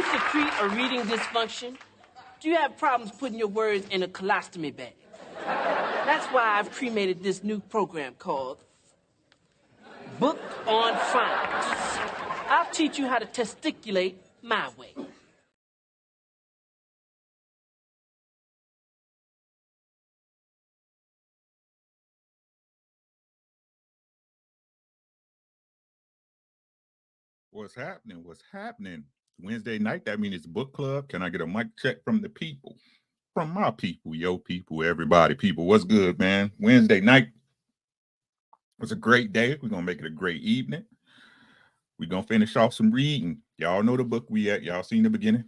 you secrete a reading dysfunction? Do you have problems putting your words in a colostomy bag? That's why I've cremated this new program called Book on Phonics. I'll teach you how to testiculate my way. What's happening? What's happening? Wednesday night, that means it's book club. Can I get a mic check from the people? From my people, yo people, everybody, people. What's good, man? Wednesday night was a great day. We're gonna make it a great evening. We're gonna finish off some reading. Y'all know the book we at. Y'all seen the beginning?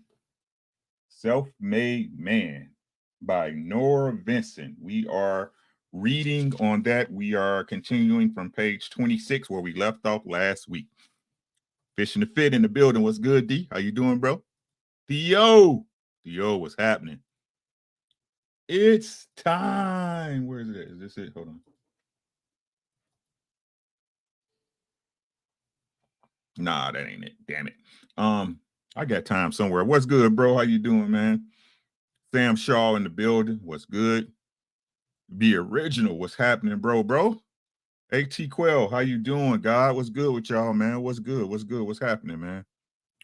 Self-Made Man by Norah Vincent. We are reading on that. We are continuing from page 26 where we left off last week. Fishing the Fit in the building. What's good, D? How you doing, bro? Theo, what's happening? It's time. Where is it? Is this it? Hold on. Nah, that ain't it. Damn it. I got time somewhere. What's good, bro? How you doing, man? Sam Shaw in the building. What's good? Be original. What's happening, bro? AT Quell, how you doing, God? What's good with y'all, man? What's good? What's happening, man?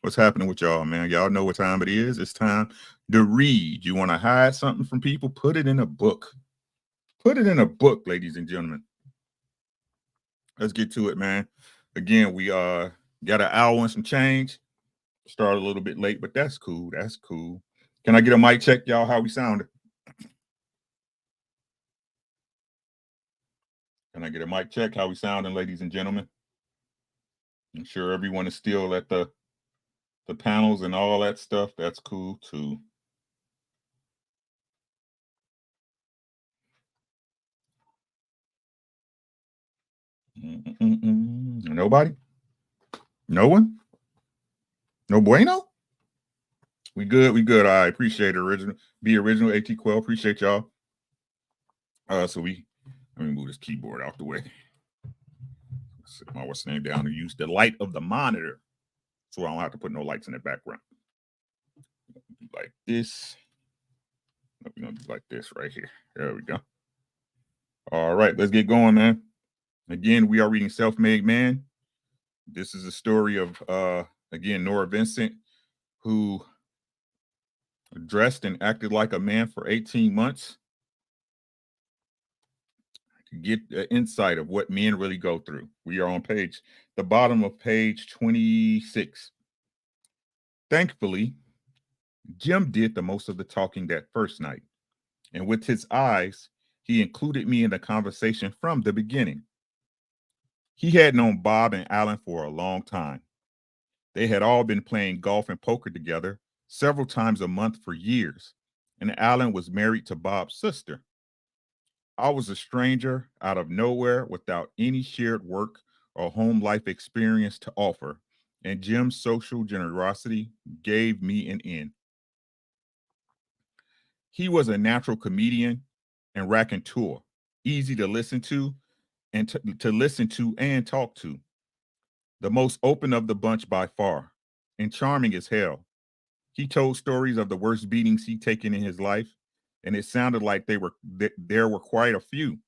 What's happening with y'all, man? Y'all know what time it is. It's time to read. You want to hide something from people? Put it in a book. Put it in a book, ladies and gentlemen. Let's get to it, man. Again, we got an hour and some change. Started a little bit late, but that's cool. That's cool. Can I get a mic check, y'all, how we sounded? Can I get a mic check? How we sounding, ladies and gentlemen? I'm sure everyone is still at the panels and all that stuff. That's cool too. Nobody? No one? No bueno? We good. I appreciate it. Be original AT Quell. Appreciate y'all. Let me move this keyboard out the way. Sit my what's name down and use the light of the monitor so I don't have to put no lights in the background. Like this. We're gonna do like this right here. There we go. All right, let's get going, man. Again, we are reading Self-Made Man. This is a story of again Norah Vincent, who dressed and acted like a man for 18 months to get the insight of what men really go through. We are on the bottom of page 26. Thankfully, Jim did the most of the talking that first night, and with his eyes, he included me in the conversation from the beginning. He had known Bob and Alan for a long time. They had all been playing golf and poker together several times a month for years, and Alan was married to Bob's sister. I was a stranger out of nowhere without any shared work or home life experience to offer, and Jim's social generosity gave me an in. He was a natural comedian and raconteur, easy to listen to and to listen to and talk to. The most open of the bunch by far, and charming as hell. He told stories of the worst beatings he'd taken in his life, and it sounded like there were quite a few,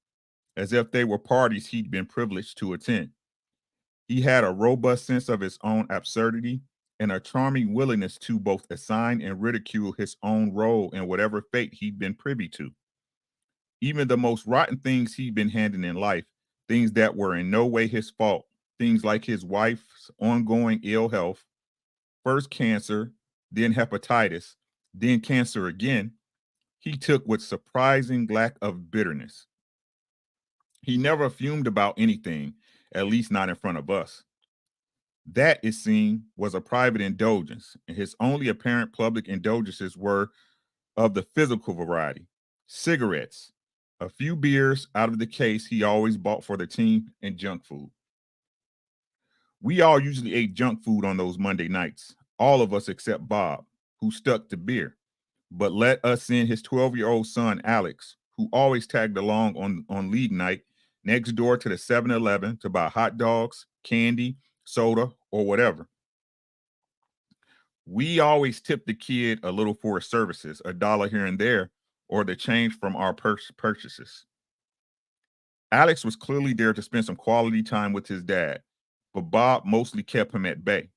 as if they were parties he'd been privileged to attend. He had a robust sense of his own absurdity and a charming willingness to both assign and ridicule his own role in whatever fate he'd been privy to. Even the most rotten things he'd been handed in life, things that were in no way his fault, things like his wife's ongoing ill health, first cancer, then hepatitis, then cancer again, he took with surprising lack of bitterness. He never fumed about anything, at least not in front of us. That, it seemed, was a private indulgence, and his only apparent public indulgences were of the physical variety: cigarettes, a few beers out of the case he always bought for the team, and junk food. We all usually ate junk food on those Monday nights, all of us except Bob, who stuck to beer, but let us in his 12-year-old son, Alex, who always tagged along on league night next door to the 7-Eleven to buy hot dogs, candy, soda, or whatever. We always tip the kid a little for his services, a dollar here and there, or the change from our purchases. Alex was clearly there to spend some quality time with his dad, but Bob mostly kept him at bay.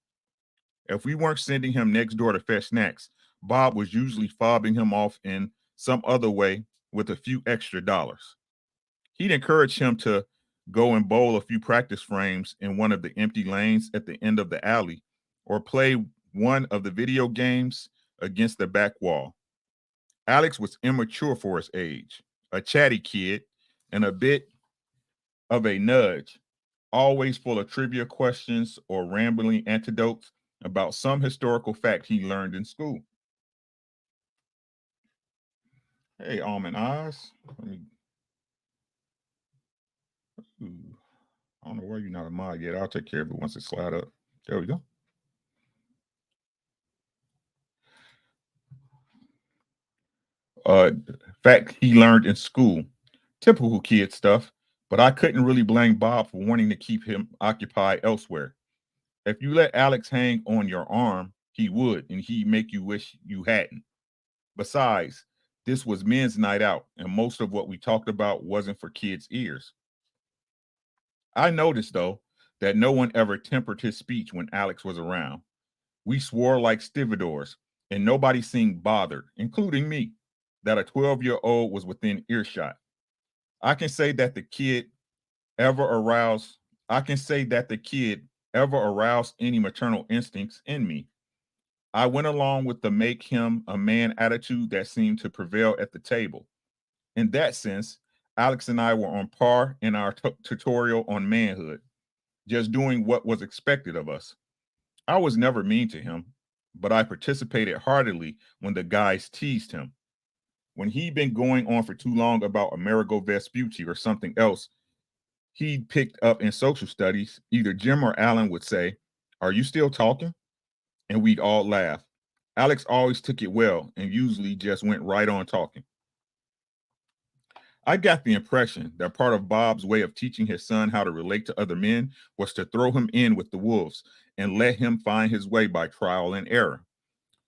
If we weren't sending him next door to fetch snacks, Bob was usually fobbing him off in some other way with a few extra dollars. He'd encourage him to go and bowl a few practice frames in one of the empty lanes at the end of the alley or play one of the video games against the back wall. Alex was immature for his age, a chatty kid, and a bit of a nudge, always full of trivia questions or rambling anecdotes about some historical fact he learned in school. Hey, almond eyes. Let me. Ooh, I don't know why you're not a mod yet. I'll take care of it once it slide up. There we go. Fact he learned in school. Typical kid stuff, but I couldn't really blame Bob for wanting to keep him occupied elsewhere. If you let Alex hang on your arm, he would, and he'd make you wish you hadn't. Besides, this was men's night out, and most of what we talked about wasn't for kids' ears. I noticed, though, that no one ever tempered his speech when Alex was around. We swore like stevedores, and nobody seemed bothered, including me, that a 12-year-old was within earshot. I can say that the kid ever aroused, I can say that the kid ever aroused any maternal instincts in me. I went along with the make him a man attitude that seemed to prevail at the table. In that sense, Alex and I were on par in our tutorial on manhood, just doing what was expected of us. I was never mean to him, but I participated heartily when the guys teased him. When he'd been going on for too long about Amerigo Vespucci or something else he'd picked up in social studies, either Jim or Alan would say, "Are you still talking?" And we'd all laugh. Alex always took it well and usually just went right on talking. I got the impression that part of Bob's way of teaching his son how to relate to other men was to throw him in with the wolves and let him find his way by trial and error.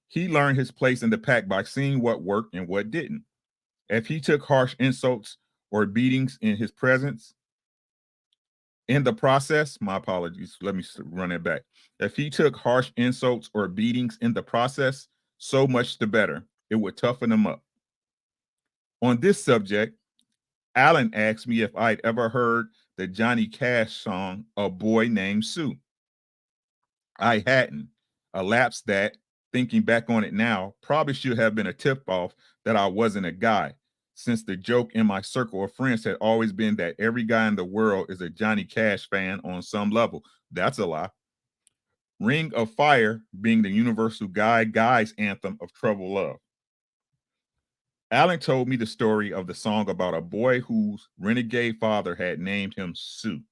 He learned his place in the pack by seeing what worked and what didn't. If he took harsh insults or beatings in his presence, in the process, my apologies, let me run it back. If he took harsh insults or beatings in the process, so much the better. It would toughen him up. On this subject, Alan asked me if I'd ever heard the Johnny Cash song, A Boy Named Sue. I hadn't. A lapse that, thinking back on it now, probably should have been a tip off that I wasn't a guy, since the joke in my circle of friends had always been that every guy in the world is a Johnny Cash fan on some level. That's a lie. Ring of Fire being the universal guy's anthem of trouble love. Alan told me the story of the song about a boy whose renegade father had named him Sue.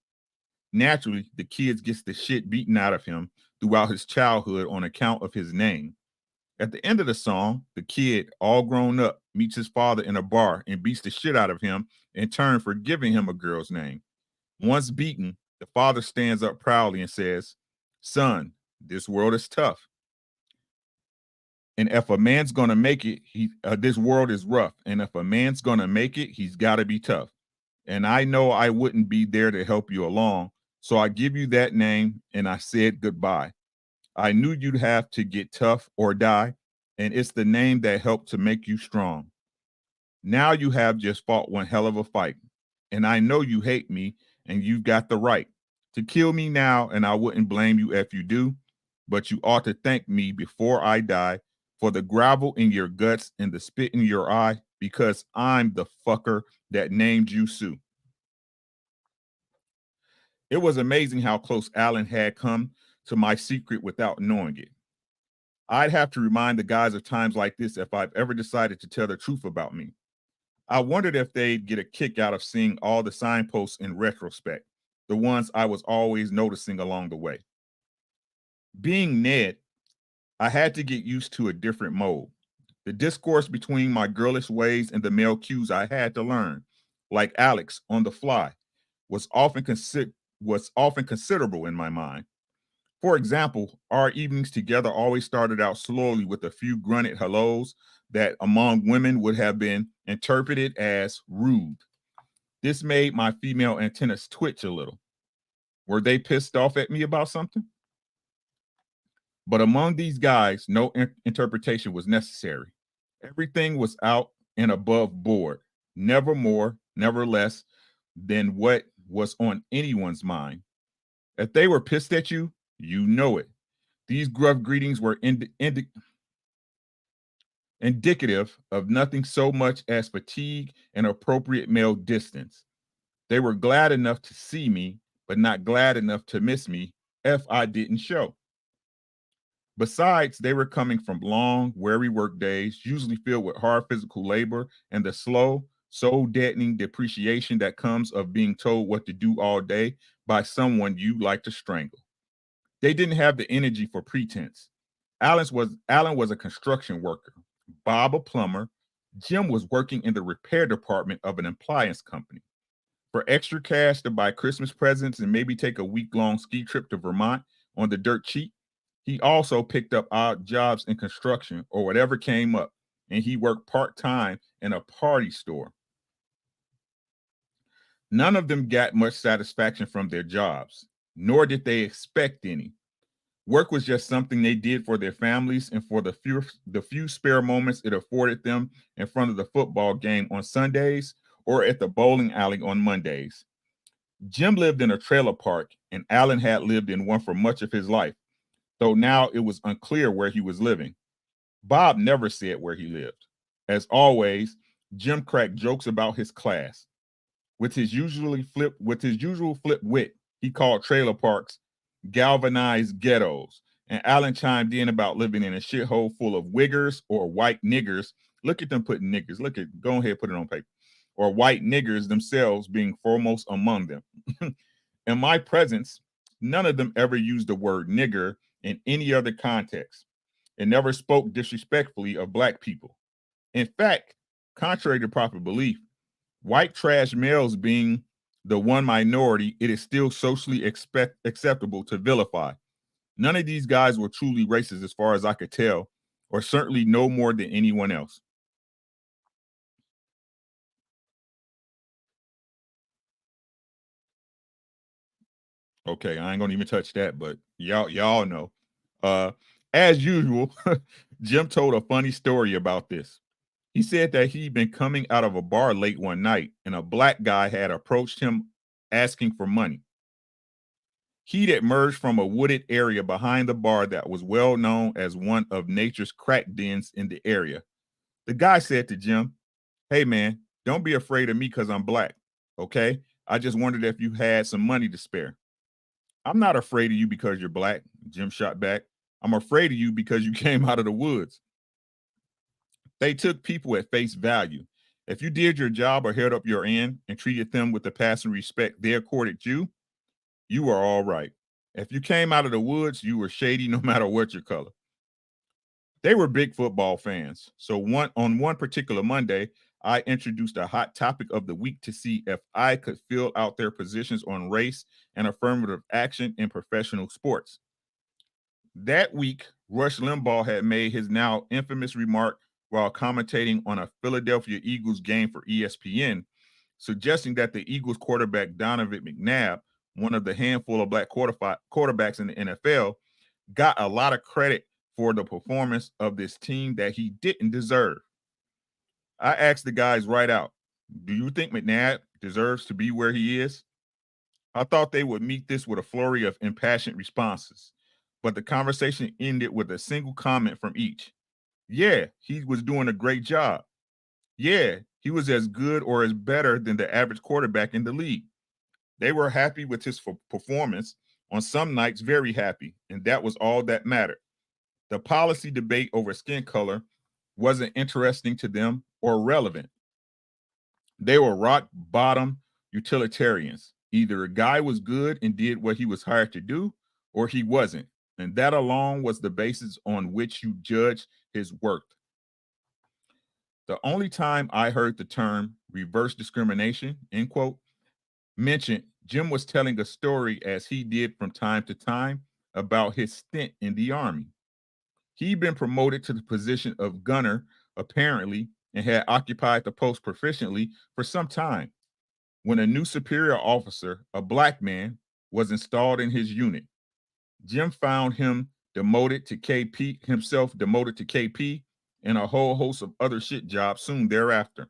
Naturally, the kid gets the shit beaten out of him throughout his childhood on account of his name. At the end of the song, the kid, all grown up, meets his father in a bar and beats the shit out of him in turn for giving him a girl's name. Once beaten, the father stands up proudly and says, "Son, this world is tough. And if a man's going to make it, this world is rough. And if a man's going to make it, he's got to be tough. And I know I wouldn't be there to help you along. So I give you that name and I said goodbye. I knew you'd have to get tough or die. And it's the name that helped to make you strong. Now you have just fought one hell of a fight. And I know you hate me and you've got the right to kill me now. And I wouldn't blame you if you do. But you ought to thank me before I die for the gravel in your guts and the spit in your eye, because I'm the fucker that named you Sue." It was amazing how close Alan had come to my secret without knowing it. I'd have to remind the guys of times like this if I've ever decided to tell the truth about me. I wondered if they'd get a kick out of seeing all the signposts in retrospect, the ones I was always noticing along the way. Being Ned, I had to get used to a different mode. The discourse between my girlish ways and the male cues I had to learn, like Alex on the fly, was often considerable in my mind. For example, our evenings together always started out slowly with a few grunted hellos that among women would have been interpreted as rude. This made my female antennas twitch a little. Were they pissed off at me about something? But among these guys, no interpretation was necessary. Everything was out and above board, never more, never less than what was on anyone's mind. If they were pissed at you, you know it. These gruff greetings were indicative of nothing so much as fatigue and appropriate male distance. They were glad enough to see me, but not glad enough to miss me if I didn't show. Besides, they were coming from long, weary work days, usually filled with hard physical labor and the slow, soul deadening depreciation that comes of being told what to do all day by someone you like to strangle. They didn't have the energy for pretense. Alan was a construction worker, Bob a plumber, Jim was working in the repair department of an appliance company. For extra cash to buy Christmas presents and maybe take a week-long ski trip to Vermont on the dirt cheap, he also picked up odd jobs in construction or whatever came up, and he worked part-time in a party store. None of them got much satisfaction from their jobs, nor did they expect any. Work was just something they did for their families and for the few spare moments it afforded them in front of the football game on Sundays or at the bowling alley on Mondays. Jim lived in a trailer park, and Alan had lived in one for much of his life, though now it was unclear where he was living. Bob never said where he lived. As always, Jim cracked jokes about his class. With his usual flip wit, he called trailer parks galvanized ghettos, and Alan chimed in about living in a shithole full of wiggers or white niggers. Look at them putting niggers. Go ahead, put it on paper. Or white niggers themselves being foremost among them. In my presence, none of them ever used the word nigger in any other context and never spoke disrespectfully of black people. In fact, contrary to popular belief, white trash males being the one minority, it is still socially acceptable to vilify. None of these guys were truly racist as far as I could tell, or certainly no more than anyone else. Okay, I ain't gonna even touch that, but y'all know. Uh, as usual, Jim told a funny story about this. He said that he'd been coming out of a bar late one night and a black guy had approached him asking for money. He'd emerged from a wooded area behind the bar that was well known as one of nature's crack dens in the area. The guy said to Jim, "Hey man, don't be afraid of me because I'm black, okay? I just wondered if you had some money to spare." "I'm not afraid of you because you're black," Jim shot back. "I'm afraid of you because you came out of the woods." They took people at face value. If you did your job or held up your end and treated them with the passing respect they accorded you, you were all right. If you came out of the woods, you were shady no matter what your color. They were big football fans. So on one particular Monday, I introduced a hot topic of the week to see if I could fill out their positions on race and affirmative action in professional sports. That week, Rush Limbaugh had made his now infamous remark while commentating on a Philadelphia Eagles game for ESPN, suggesting that the Eagles quarterback Donovan McNabb, one of the handful of black quarterbacks in the NFL, got a lot of credit for the performance of this team that he didn't deserve. I asked the guys right out, "Do you think McNabb deserves to be where he is?" I thought they would meet this with a flurry of impassioned responses, but the conversation ended with a single comment from each. "Yeah, he was doing a great job. Yeah, he was as good or as better than the average quarterback in the league." They were happy with his performance, on some nights very happy, and that was all that mattered. The policy debate over skin color wasn't interesting to them or relevant. They were rock bottom utilitarians. Either a guy was good and did what he was hired to do, or he wasn't. And that alone was the basis on which you judged his work. The only time I heard the term reverse discrimination, end quote, mentioned, Jim was telling a story as he did from time to time about his stint in the Army. He'd been promoted to the position of gunner, apparently, and had occupied the post proficiently for some time when a new superior officer, a black man, was installed in his unit. Jim found himself demoted to KP, and a whole host of other shit jobs soon thereafter.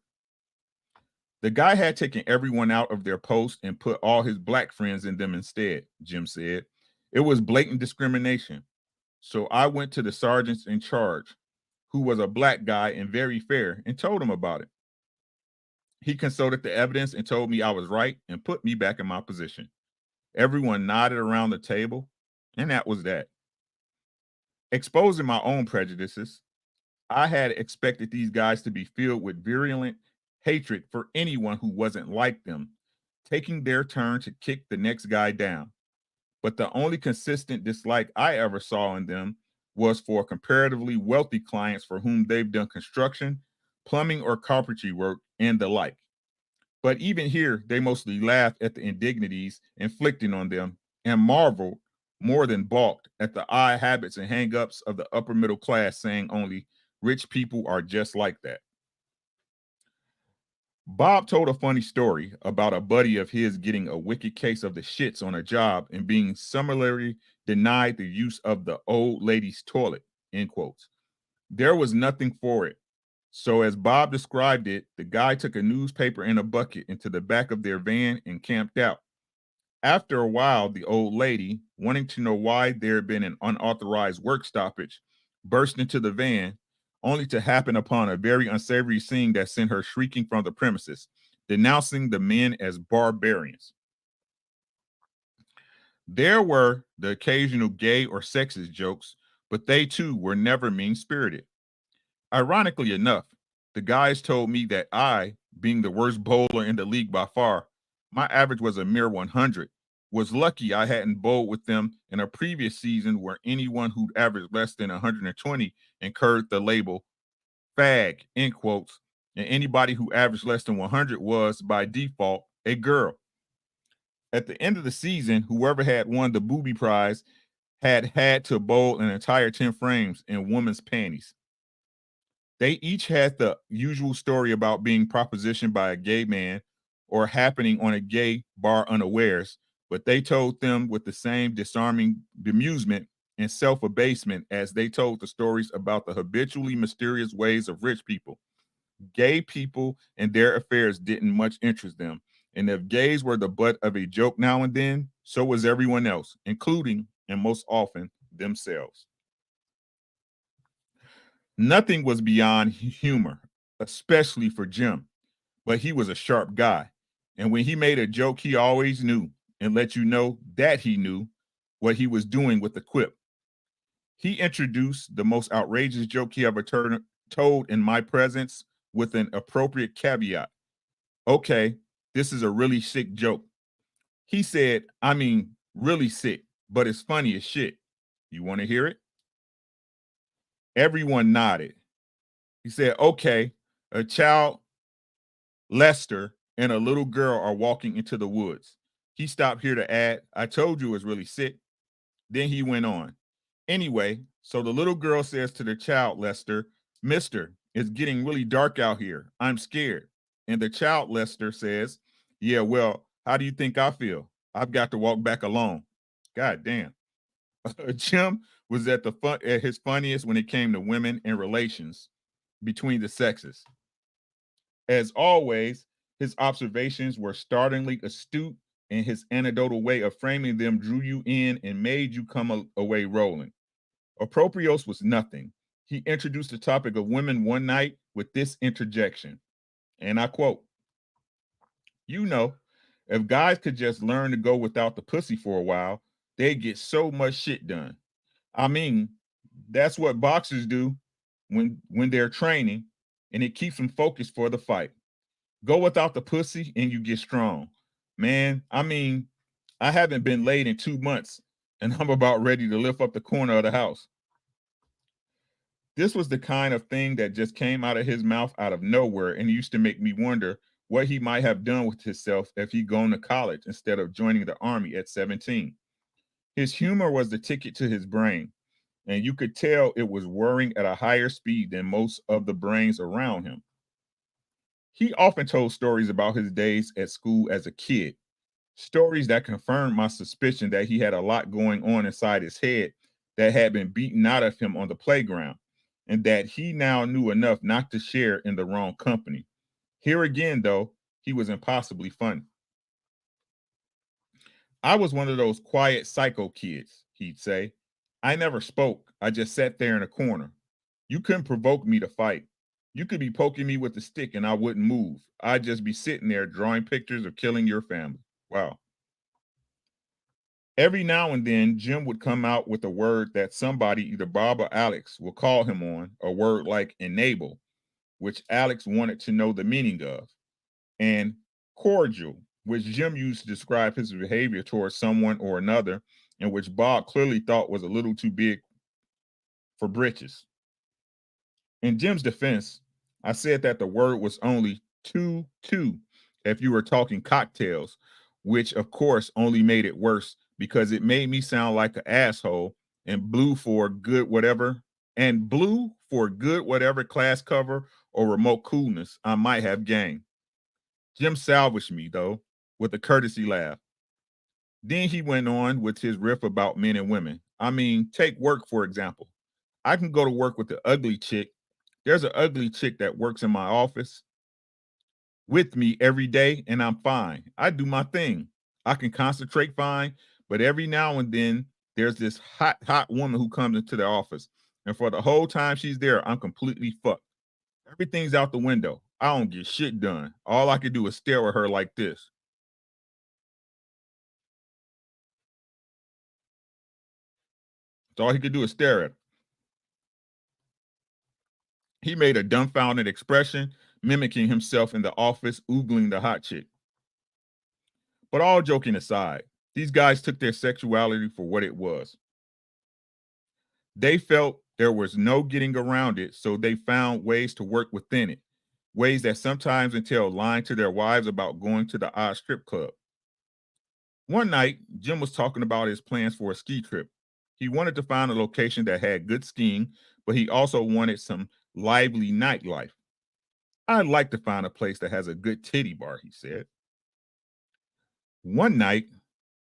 The guy had taken everyone out of their post and put all his black friends in them instead, Jim said. It was blatant discrimination. So I went to the sergeants in charge, who was a black guy and very fair, and told him about it. He consulted the evidence and told me I was right and put me back in my position. Everyone nodded around the table, and that was that. Exposing my own prejudices, I had expected these guys to be filled with virulent hatred for anyone who wasn't like them, taking their turn to kick the next guy down. But the only consistent dislike I ever saw in them was for comparatively wealthy clients for whom they've done construction, plumbing, or carpentry work, and the like. But even here, they mostly laughed at the indignities inflicted on them and marveled more than balked at the odd habits and hang-ups of the upper middle class, saying only rich people are just like that. Bob told a funny story about a buddy of his getting a wicked case of the shits on a job and being summarily denied the use of the old lady's toilet, end quotes. There was nothing for it. So as Bob described it, the guy took a newspaper and a bucket into the back of their van and camped out. After a while, the old lady, wanting to know why there had been an unauthorized work stoppage, burst into the van, only to happen upon a very unsavory scene that sent her shrieking from the premises, denouncing the men as barbarians. There were the occasional gay or sexist jokes, but they too were never mean-spirited. Ironically enough, the guys told me that I, being the worst bowler in the league by far, my average was a mere 100, was lucky I hadn't bowled with them in a previous season where anyone who'd averaged less than 120 incurred the label fag, end quotes, and anybody who averaged less than 100 was, by default, a girl. At the end of the season, whoever had won the booby prize had to bowl an entire 10 frames in women's panties. They each had the usual story about being propositioned by a gay man or happening on a gay bar unawares, but they told them with the same disarming bemusement and self-abasement as they told the stories about the habitually mysterious ways of rich people. Gay people and their affairs didn't much interest them, and if gays were the butt of a joke now and then, so was everyone else, including, and most often, themselves. Nothing was beyond humor, especially for Jim, but he was a sharp guy. And when he made a joke, he always knew and let you know that he knew what he was doing with the quip. He introduced the most outrageous joke he ever told in my presence with an appropriate caveat. Okay, this is a really sick joke. He said, I mean, really sick, but it's funny as shit. You want to hear it? Everyone nodded. He said, okay, a child, Lester, and a little girl are walking into the woods. He stopped here to add, I told you it was really sick. Then he went on. Anyway, so the little girl says to the child, Lester, Mister, it's getting really dark out here. I'm scared. And the child, Lester, says, yeah, well, how do you think I feel? I've got to walk back alone. God damn. Jim was at his funniest when it came to women and relations between the sexes. As always, his observations were startlingly astute, and his anecdotal way of framing them drew you in and made you come away rolling. Aproprios was nothing. He introduced the topic of women one night with this interjection, and I quote, you know, if guys could just learn to go without the pussy for a while, they'd get so much shit done. I mean, that's what boxers do when they're training, and it keeps them focused for the fight. Go without the pussy and you get strong. Man, I mean, I haven't been laid in 2 months and I'm about ready to lift up the corner of the house. This was the kind of thing that just came out of his mouth out of nowhere and used to make me wonder what he might have done with himself if he'd gone to college instead of joining the army at 17. His humor was the ticket to his brain, and you could tell it was whirring at a higher speed than most of the brains around him. He often told stories about his days at school as a kid, stories that confirmed my suspicion that he had a lot going on inside his head that had been beaten out of him on the playground, and that he now knew enough not to share in the wrong company. Here again, though, he was impossibly funny. I was one of those quiet psycho kids, he'd say. I never spoke. I just sat there in a corner. You couldn't provoke me to fight. You could be poking me with a stick and I wouldn't move. I'd just be sitting there drawing pictures of killing your family. Wow. Every now and then, Jim would come out with a word that somebody, either Bob or Alex, would call him on, a word like enable, which Alex wanted to know the meaning of, and cordial, which Jim used to describe his behavior towards someone or another, and which Bob clearly thought was a little too big for britches. In Jim's defense, I said that the word was only two if you were talking cocktails, which of course only made it worse because it made me sound like an asshole and blue for good whatever class cover or remote coolness I might have gained. Jim salvaged me, though, with a courtesy laugh. Then he went on with his riff about men and women. I mean, take work, for example. I can go to work with the ugly chick. There's an ugly chick that works in my office with me every day, and I'm fine. I do my thing. I can concentrate fine, but every now and then, there's this hot woman who comes into the office. And for the whole time she's there, I'm completely fucked. Everything's out the window. I don't get shit done. All I can do is stare at her like this. So all he could do is stare at her. He made a dumbfounded expression, mimicking himself in the office, oogling the hot chick. But all joking aside, these guys took their sexuality for what it was. They felt there was no getting around it, so they found ways to work within it, ways that sometimes entailed lying to their wives about going to the odd strip club. One night, Jim was talking about his plans for a ski trip. He wanted to find a location that had good skiing, but he also wanted some lively nightlife. I'd like to find a place that has a good titty bar, he said. One night,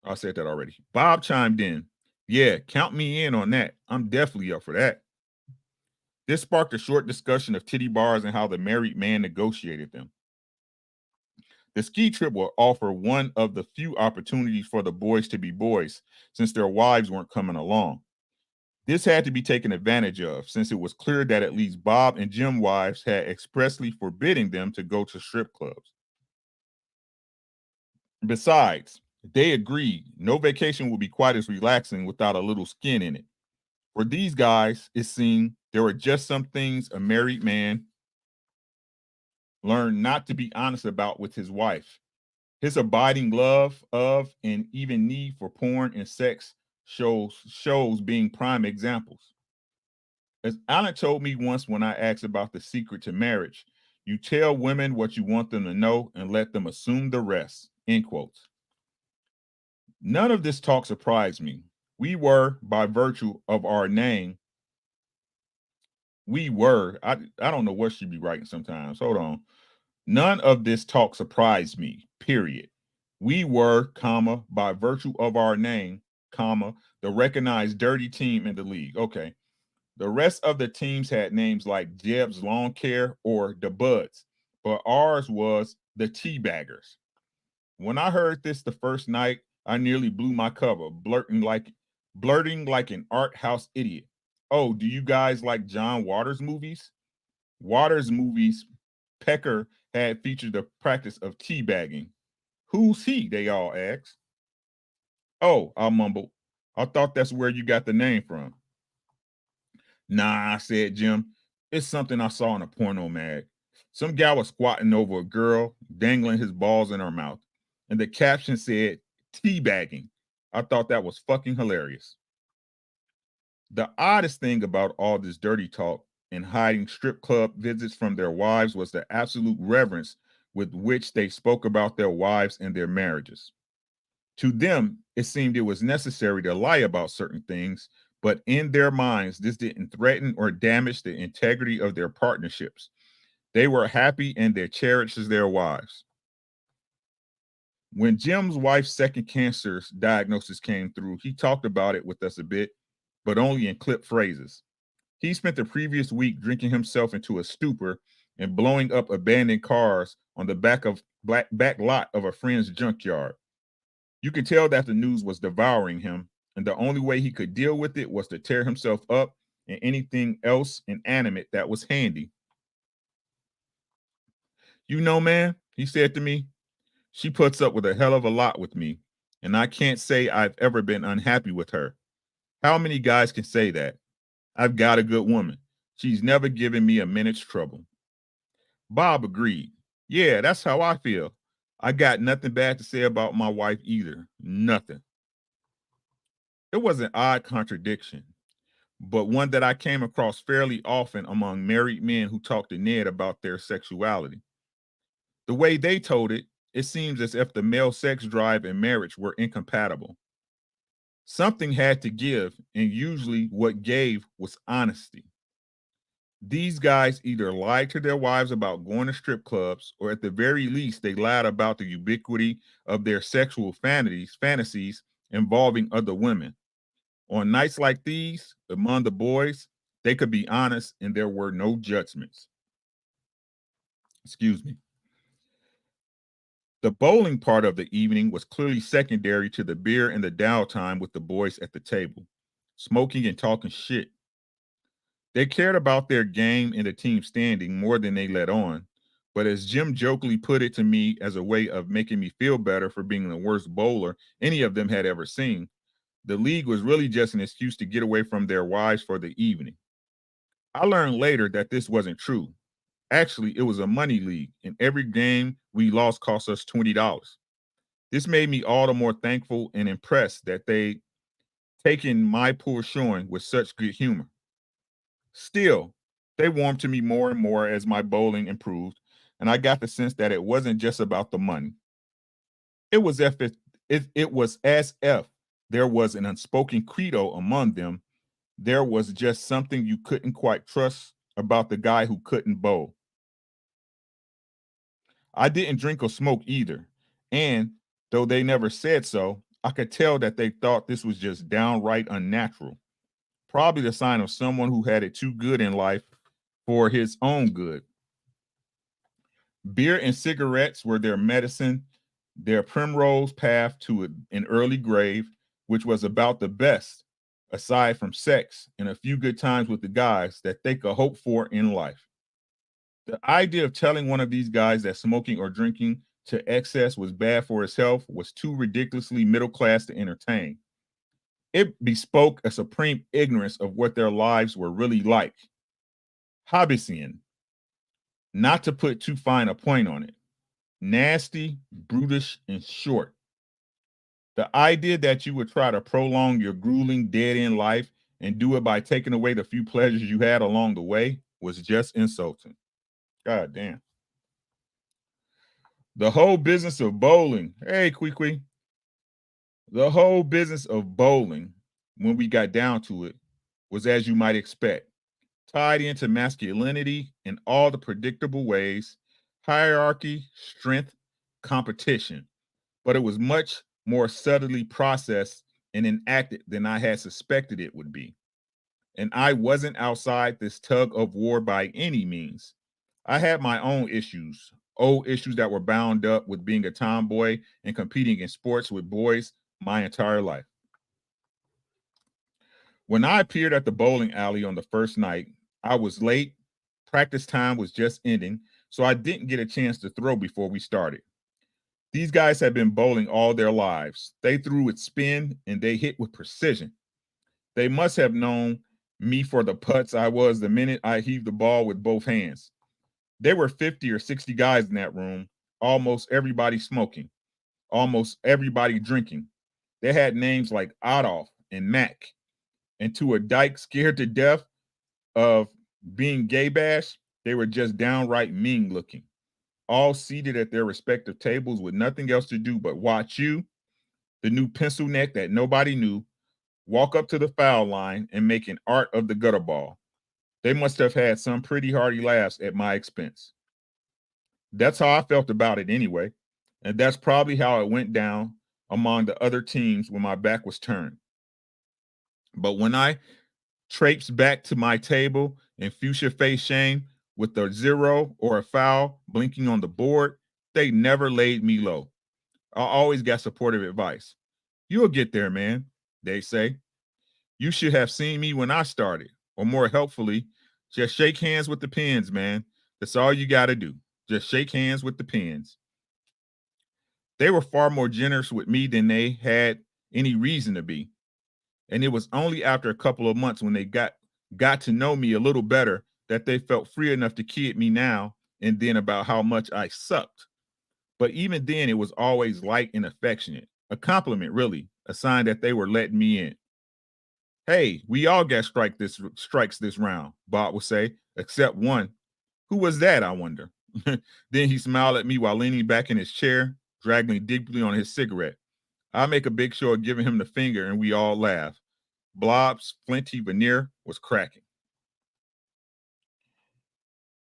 I said that already, Bob chimed in. Yeah, count me in on that. I'm definitely up for that. This sparked a short discussion of titty bars and how the married man negotiated them. The ski trip will offer one of the few opportunities for the boys to be boys since their wives weren't coming along. This had to be taken advantage of since it was clear that at least Bob and Jim's wives had expressly forbidden them to go to strip clubs. Besides, they agreed no vacation would be quite as relaxing without a little skin in it. For these guys, it seemed there were just some things a married man learned not to be honest about with his wife. His abiding love of and even need for porn and sex shows being prime examples. As Alan told me once when I asked about the secret to marriage, you tell women what you want them to know and let them assume the rest. End quotes. None of this talk surprised me. We were, by virtue of our name, I don't know what she'd be writing sometimes. Hold on. None of this talk surprised me, period. We were, comma, by virtue of our name, comma, the recognized dirty team in the league. Okay. The rest of the teams had names like Jeb's Lawn Care or the Buds, but ours was the Teabaggers. When I heard this the first night, I nearly blew my cover, blurting like an art house idiot. Oh, do you guys like John Waters movies? Waters movies, Pecker had featured the practice of teabagging. Who's he? They all asked. Oh, I mumbled. I thought that's where you got the name from. Nah, said Jim. It's something I saw in a porno mag. Some gal was squatting over a girl, dangling his balls in her mouth. And the caption said, teabagging. I thought that was fucking hilarious. The oddest thing about all this dirty talk and hiding strip club visits from their wives was the absolute reverence with which they spoke about their wives and their marriages. To them, It seemed it was necessary to lie about certain things, but in their minds, this didn't threaten or damage the integrity of their partnerships. They were happy and they cherished their wives. When Jim's wife's second cancer diagnosis came through, he talked about it with us a bit, but only in clipped phrases. He spent the previous week drinking himself into a stupor and blowing up abandoned cars on the back lot of a friend's junkyard. You could tell that the news was devouring him, and the only way he could deal with it was to tear himself up and anything else inanimate that was handy. You know, man, he said to me, she puts up with a hell of a lot with me, and I can't say I've ever been unhappy with her. How many guys can say that? I've got a good woman. She's never given me a minute's trouble. Bob agreed. Yeah, that's how I feel. I got nothing bad to say about my wife either. Nothing. It was an odd contradiction, but one that I came across fairly often among married men who talked to Ned about their sexuality. The way they told it, it seems as if the male sex drive and marriage were incompatible. Something had to give, and usually what gave was honesty. These guys either lied to their wives about going to strip clubs, or at the very least, they lied about the ubiquity of their sexual fantasies involving other women. On nights like these, among the boys, they could be honest and there were no judgments. Excuse me. The bowling part of the evening was clearly secondary to the beer and the downtime with the boys at the table, smoking and talking shit. They cared about their game and the team standing more than they let on, but as Jim jokingly put it to me as a way of making me feel better for being the worst bowler any of them had ever seen, the league was really just an excuse to get away from their wives for the evening. I learned later that this wasn't true. Actually, it was a money league, and every game we lost cost us $20. This made me all the more thankful and impressed that they taken my poor showing with such good humor. Still, they warmed to me more and more as my bowling improved, and I got the sense that it wasn't just about the money. It was it was as if there was an unspoken credo among them. There was just something you couldn't quite trust about the guy who couldn't bowl. I didn't drink or smoke either, and though they never said so, I could tell that they thought this was just downright unnatural. Probably the sign of someone who had it too good in life for his own good. Beer and cigarettes were their medicine, their primrose path to an early grave, which was about the best, aside from sex and a few good times with the guys, that they could hope for in life. The idea of telling one of these guys that smoking or drinking to excess was bad for his health was too ridiculously middle class to entertain. It bespoke a supreme ignorance of what their lives were really like. Hobbesian, not to put too fine a point on it. Nasty, brutish, and short. The idea that you would try to prolong your grueling dead end life and do it by taking away the few pleasures you had along the way was just insulting. God damn. The whole business of bowling. Hey, Kwee. The whole business of bowling, when we got down to it, was as you might expect, tied into masculinity in all the predictable ways, hierarchy, strength, competition. But it was much more subtly processed and enacted than I had suspected it would be. And I wasn't outside this tug of war by any means. I had my own issues, old issues that were bound up with being a tomboy and competing in sports with boys my entire life. When I appeared at the bowling alley on the first night, I was late. Practice time was just ending, so I didn't get a chance to throw before we started. These guys had been bowling all their lives. They threw with spin and they hit with precision. They must have known me for the putz I was the minute I heaved the ball with both hands. There were 50 or 60 guys in that room, almost everybody smoking, almost everybody drinking. They had names like Adolf and Mac. And to a dyke scared to death of being gay bashed, they were just downright mean looking, all seated at their respective tables with nothing else to do but watch you, the new pencil neck that nobody knew, walk up to the foul line and make an art of the gutter ball. They must have had some pretty hearty laughs at my expense. That's how I felt about it anyway. And that's probably how it went down among the other teams when my back was turned. But when I traipsed back to my table in fuchsia face shame with a zero or a foul blinking on the board, they never laid me low. I always got supportive advice. You'll get there, man, they say. You should have seen me when I started. Or more helpfully, just shake hands with the pens, man. That's all you got to do. Just shake hands with the pens. They were far more generous with me than they had any reason to be. And it was only after a couple of months when they got to know me a little better that they felt free enough to kid me now and then about how much I sucked. But even then, it was always light and affectionate. A compliment, really, a sign that they were letting me in. Hey, we all got strikes this round, Bob would say, except one. Who was that, I wonder? Then he smiled at me while leaning back in his chair, dragging deeply on his cigarette. I make a big show of giving him the finger, and we all laugh. Blob's flinty veneer was cracking.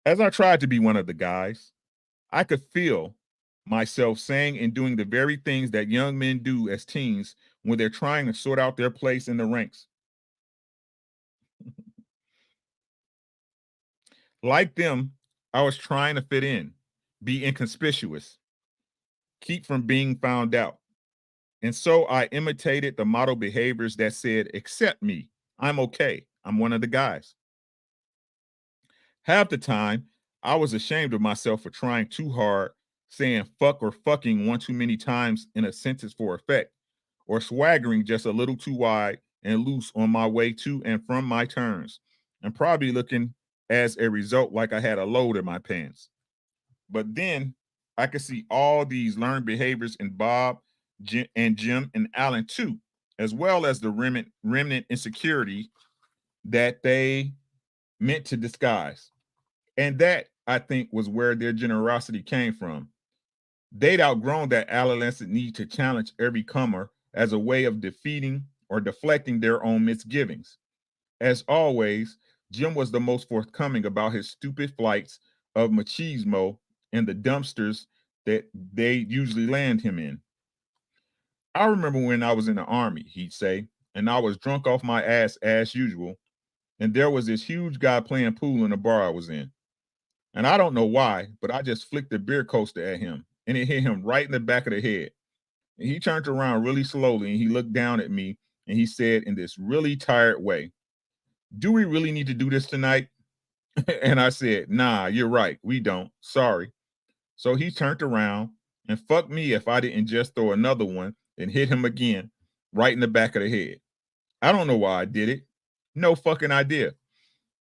As I tried to be one of the guys, I could feel myself saying and doing the very things that young men do as teens when they're trying to sort out their place in the ranks. Like them, I was trying to fit in, be inconspicuous, keep from being found out. And so I imitated the model behaviors that said, accept me, I'm okay, I'm one of the guys. Half the time, I was ashamed of myself for trying too hard, saying fuck or fucking one too many times in a sentence for effect, or swaggering just a little too wide and loose on my way to and from my turns, and probably looking as a result like I had a load in my pants. But then I could see all these learned behaviors in Bob, Jim and Alan too, as well as the remnant insecurity that they meant to disguise. And that, I think, was where their generosity came from. They'd outgrown that adolescent need to challenge every comer as a way of defeating or deflecting their own misgivings. As always, Jim was the most forthcoming about his stupid flights of machismo and the dumpsters that they usually land him in. I remember when I was in the army, he'd say, and I was drunk off my ass as usual, and there was this huge guy playing pool in the bar I was in. And I don't know why, but I just flicked the beer coaster at him, and it hit him right in the back of the head. And he turned around really slowly, and he looked down at me, and he said in this really tired way, do we really need to do this tonight? And I said, nah, you're right. We don't. Sorry. So he turned around and fuck me if I didn't just throw another one and hit him again right in the back of the head. I don't know why I did it. No fucking idea.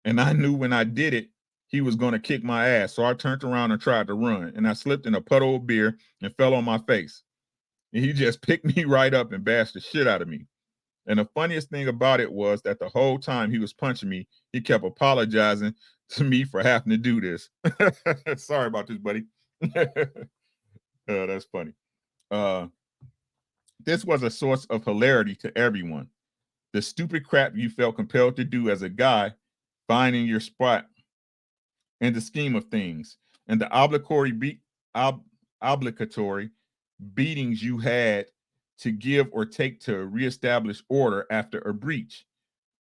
And I knew when I did it, he was going to kick my ass. So I turned around and tried to run. And I slipped in a puddle of beer and fell on my face. And he just picked me right up and bashed the shit out of me. And the funniest thing about it was that the whole time he was punching me, he kept apologizing to me for having to do this. Sorry about this, buddy. That's funny. This was a source of hilarity to everyone. The stupid crap you felt compelled to do as a guy, finding your spot in the scheme of things, and the obligatory beatings you had to give or take to reestablish order after a breach.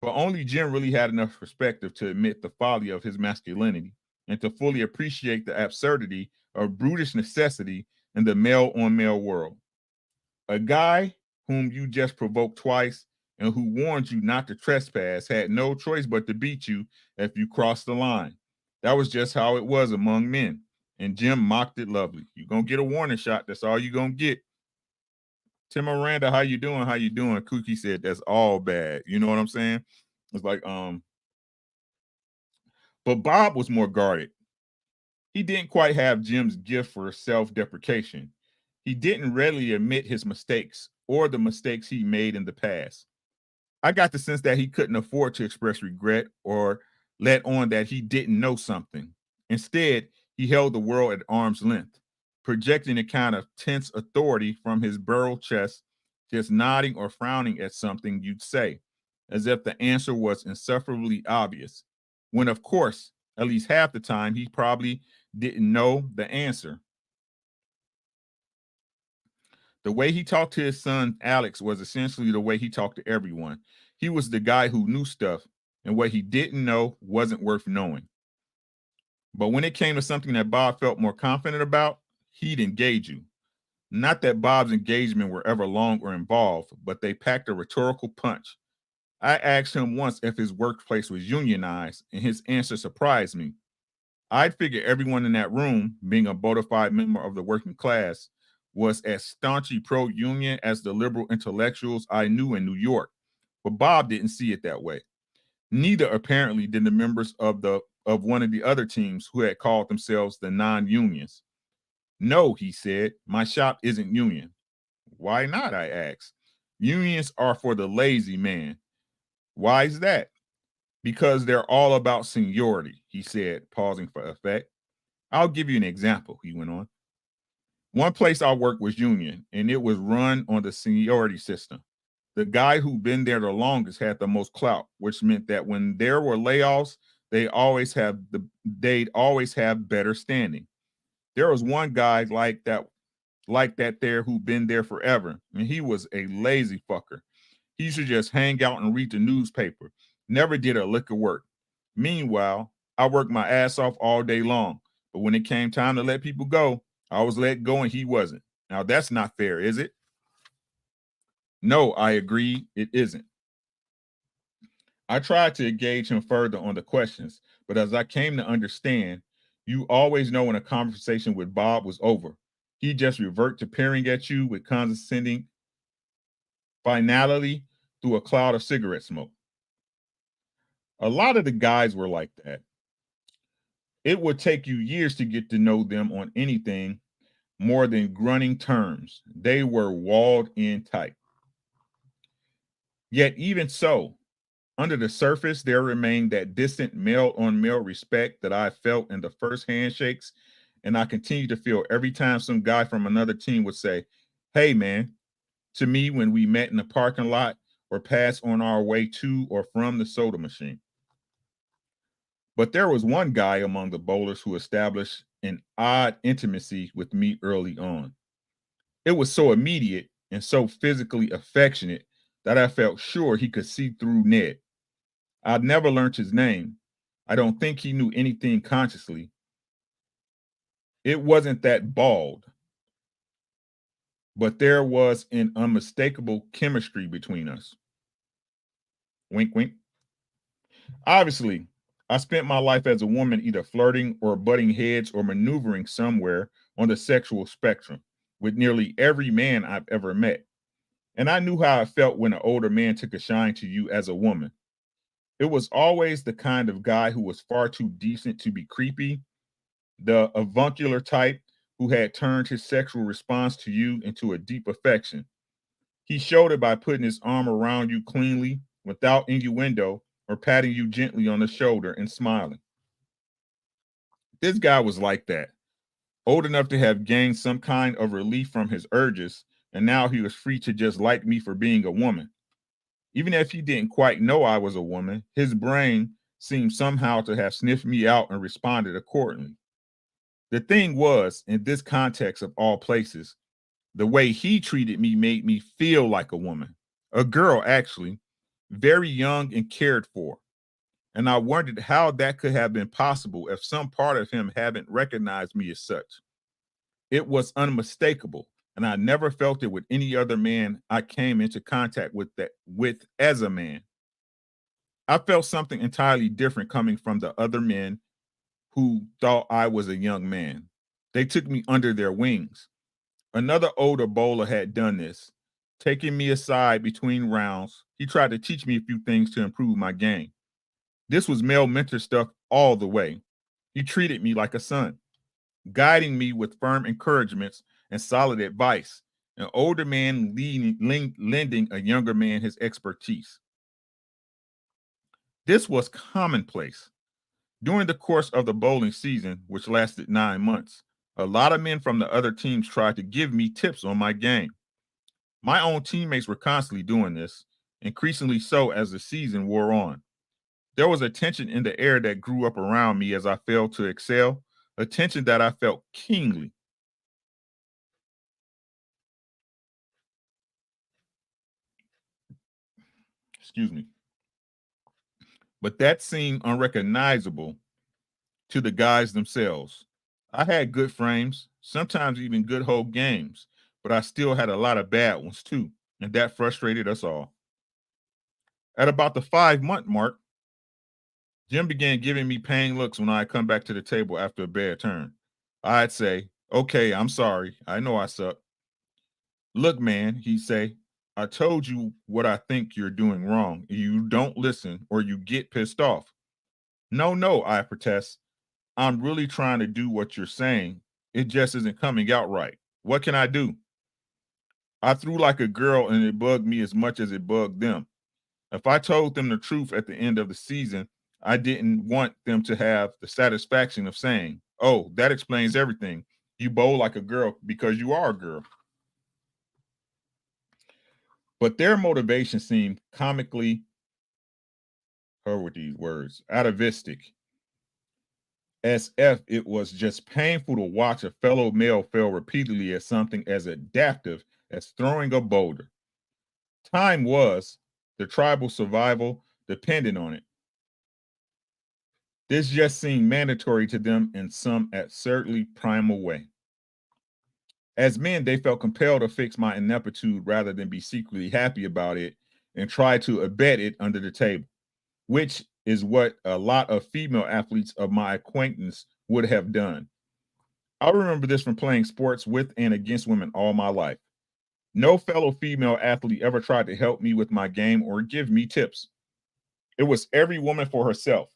But only Jim really had enough perspective to admit the folly of his masculinity and to fully appreciate the absurdity of brutish necessity in the male on male world. A guy whom you just provoked twice and who warned you not to trespass had no choice but to beat you if you crossed the line. That was just how it was among men. And Jim mocked it lovely. You're going to get a warning shot. That's all you're going to get. Tim Miranda, how you doing? How you doing? Cookie said, that's all bad. You know what I'm saying? It's like, but Bob was more guarded. He didn't quite have Jim's gift for self-deprecation. He didn't readily admit his mistakes or the mistakes he made in the past. I got the sense that he couldn't afford to express regret or let on that he didn't know something. Instead, he held the world at arm's length, projecting a kind of tense authority from his barrel chest just nodding or frowning at something you'd say, as if the answer was insufferably obvious, when of course, at least half the time, he probably didn't know the answer. The way he talked to his son Alex was essentially the way he talked to everyone. He was the guy who knew stuff, and what he didn't know wasn't worth knowing. But when it came to something that Bob felt more confident about, he'd engage you. Not that Bob's engagement were ever long or involved, but they packed a rhetorical punch. I asked him once if his workplace was unionized, and his answer surprised me. I'd figure everyone in that room, being a bona fide member of the working class, was as staunchly pro-union as the liberal intellectuals I knew in New York. But Bob didn't see it that way. Neither apparently did the members of one of the other teams who had called themselves the non-unions. No, he said, my shop isn't union. Why not? I asked. Unions are for the lazy man. Why is that? Because they're all about seniority, he said, pausing for effect. I'll give you an example, he went on. One place I worked was union, and it was run on the seniority system. The guy who'd been there the longest had the most clout, which meant that when there were layoffs, they'd always have better standing. There was one guy like that there who'd been there forever, and he was a lazy fucker. He used to just hang out and read the newspaper. Never did a lick of work. Meanwhile, I worked my ass off all day long, but when it came time to let people go, I was let go and he wasn't. Now that's not fair, is it? No, I agreed, it isn't. I tried to engage him further on the questions, but as I came to understand, you always know when a conversation with Bob was over. He just revert to peering at you with condescending finality through a cloud of cigarette smoke. A lot of the guys were like that. It would take you years to get to know them on anything more than grunting terms. They were walled in tight. Yet, even so, under the surface, there remained that distant male on male respect that I felt in the first handshakes, and I continue to feel every time some guy from another team would say, "Hey, man," to me when we met in the parking lot or passed on our way to or from the soda machine. But there was one guy among the bowlers who established an odd intimacy with me early on. It was so immediate and so physically affectionate that I felt sure he could see through Ned. I'd never learned his name. I don't think he knew anything consciously. It wasn't that bald, but there was an unmistakable chemistry between us. Wink, wink. Obviously, I spent my life as a woman either flirting or butting heads or maneuvering somewhere on the sexual spectrum with nearly every man I've ever met. And I knew how it felt when an older man took a shine to you as a woman. It was always the kind of guy who was far too decent to be creepy, the avuncular type who had turned his sexual response to you into a deep affection. He showed it by putting his arm around you cleanly, without innuendo, or patting you gently on the shoulder and smiling. This guy was like that, old enough to have gained some kind of relief from his urges, and now he was free to just like me for being a woman. Even if he didn't quite know I was a woman, his brain seemed somehow to have sniffed me out and responded accordingly. The thing was, in this context of all places, the way he treated me made me feel like a woman, a girl actually, very young and cared for. And I wondered how that could have been possible if some part of him hadn't recognized me as such. It was unmistakable, and I never felt it with any other man I came into contact with as a man. I felt something entirely different coming from the other men who thought I was a young man. They took me under their wings. Another older bowler had done this. Taking me aside between rounds, he tried to teach me a few things to improve my game. This was male mentor stuff all the way. He treated me like a son, guiding me with firm encouragements and solid advice. An older man lending a younger man his expertise. This was commonplace. During the course of the bowling season, which lasted 9 months, a lot of men from the other teams tried to give me tips on my game. My own teammates were constantly doing this, increasingly so as the season wore on. There was a tension in the air that grew up around me as I failed to excel, a tension that I felt keenly. Excuse me. But that seemed unrecognizable to the guys themselves. I had good frames, sometimes even good whole games, but I still had a lot of bad ones too, and that frustrated us all. At about the 5 month mark, Jim began giving me pained looks when I come back to the table after a bad turn. I'd say, "Okay, I'm sorry. I know I suck." "Look, man," he'd say, "I told you what I think you're doing wrong. You don't listen or you get pissed off." "No, no," I protest. "I'm really trying to do what you're saying. It just isn't coming out right. What can I do?" I threw like a girl and it bugged me as much as it bugged them. If I told them the truth at the end of the season, I didn't want them to have the satisfaction of saying, "Oh, that explains everything. You bowl like a girl because you are a girl." But their motivation seemed comically, her with these words, atavistic, as if it was just painful to watch a fellow male fail repeatedly at something as adaptive as throwing a boulder. Time was, the tribal survival depended on it. This just seemed mandatory to them in some absurdly primal way. As men, they felt compelled to fix my ineptitude rather than be secretly happy about it and try to abet it under the table, which is what a lot of female athletes of my acquaintance would have done. I remember this from playing sports with and against women all my life. No fellow female athlete ever tried to help me with my game or give me tips. It was every woman for herself.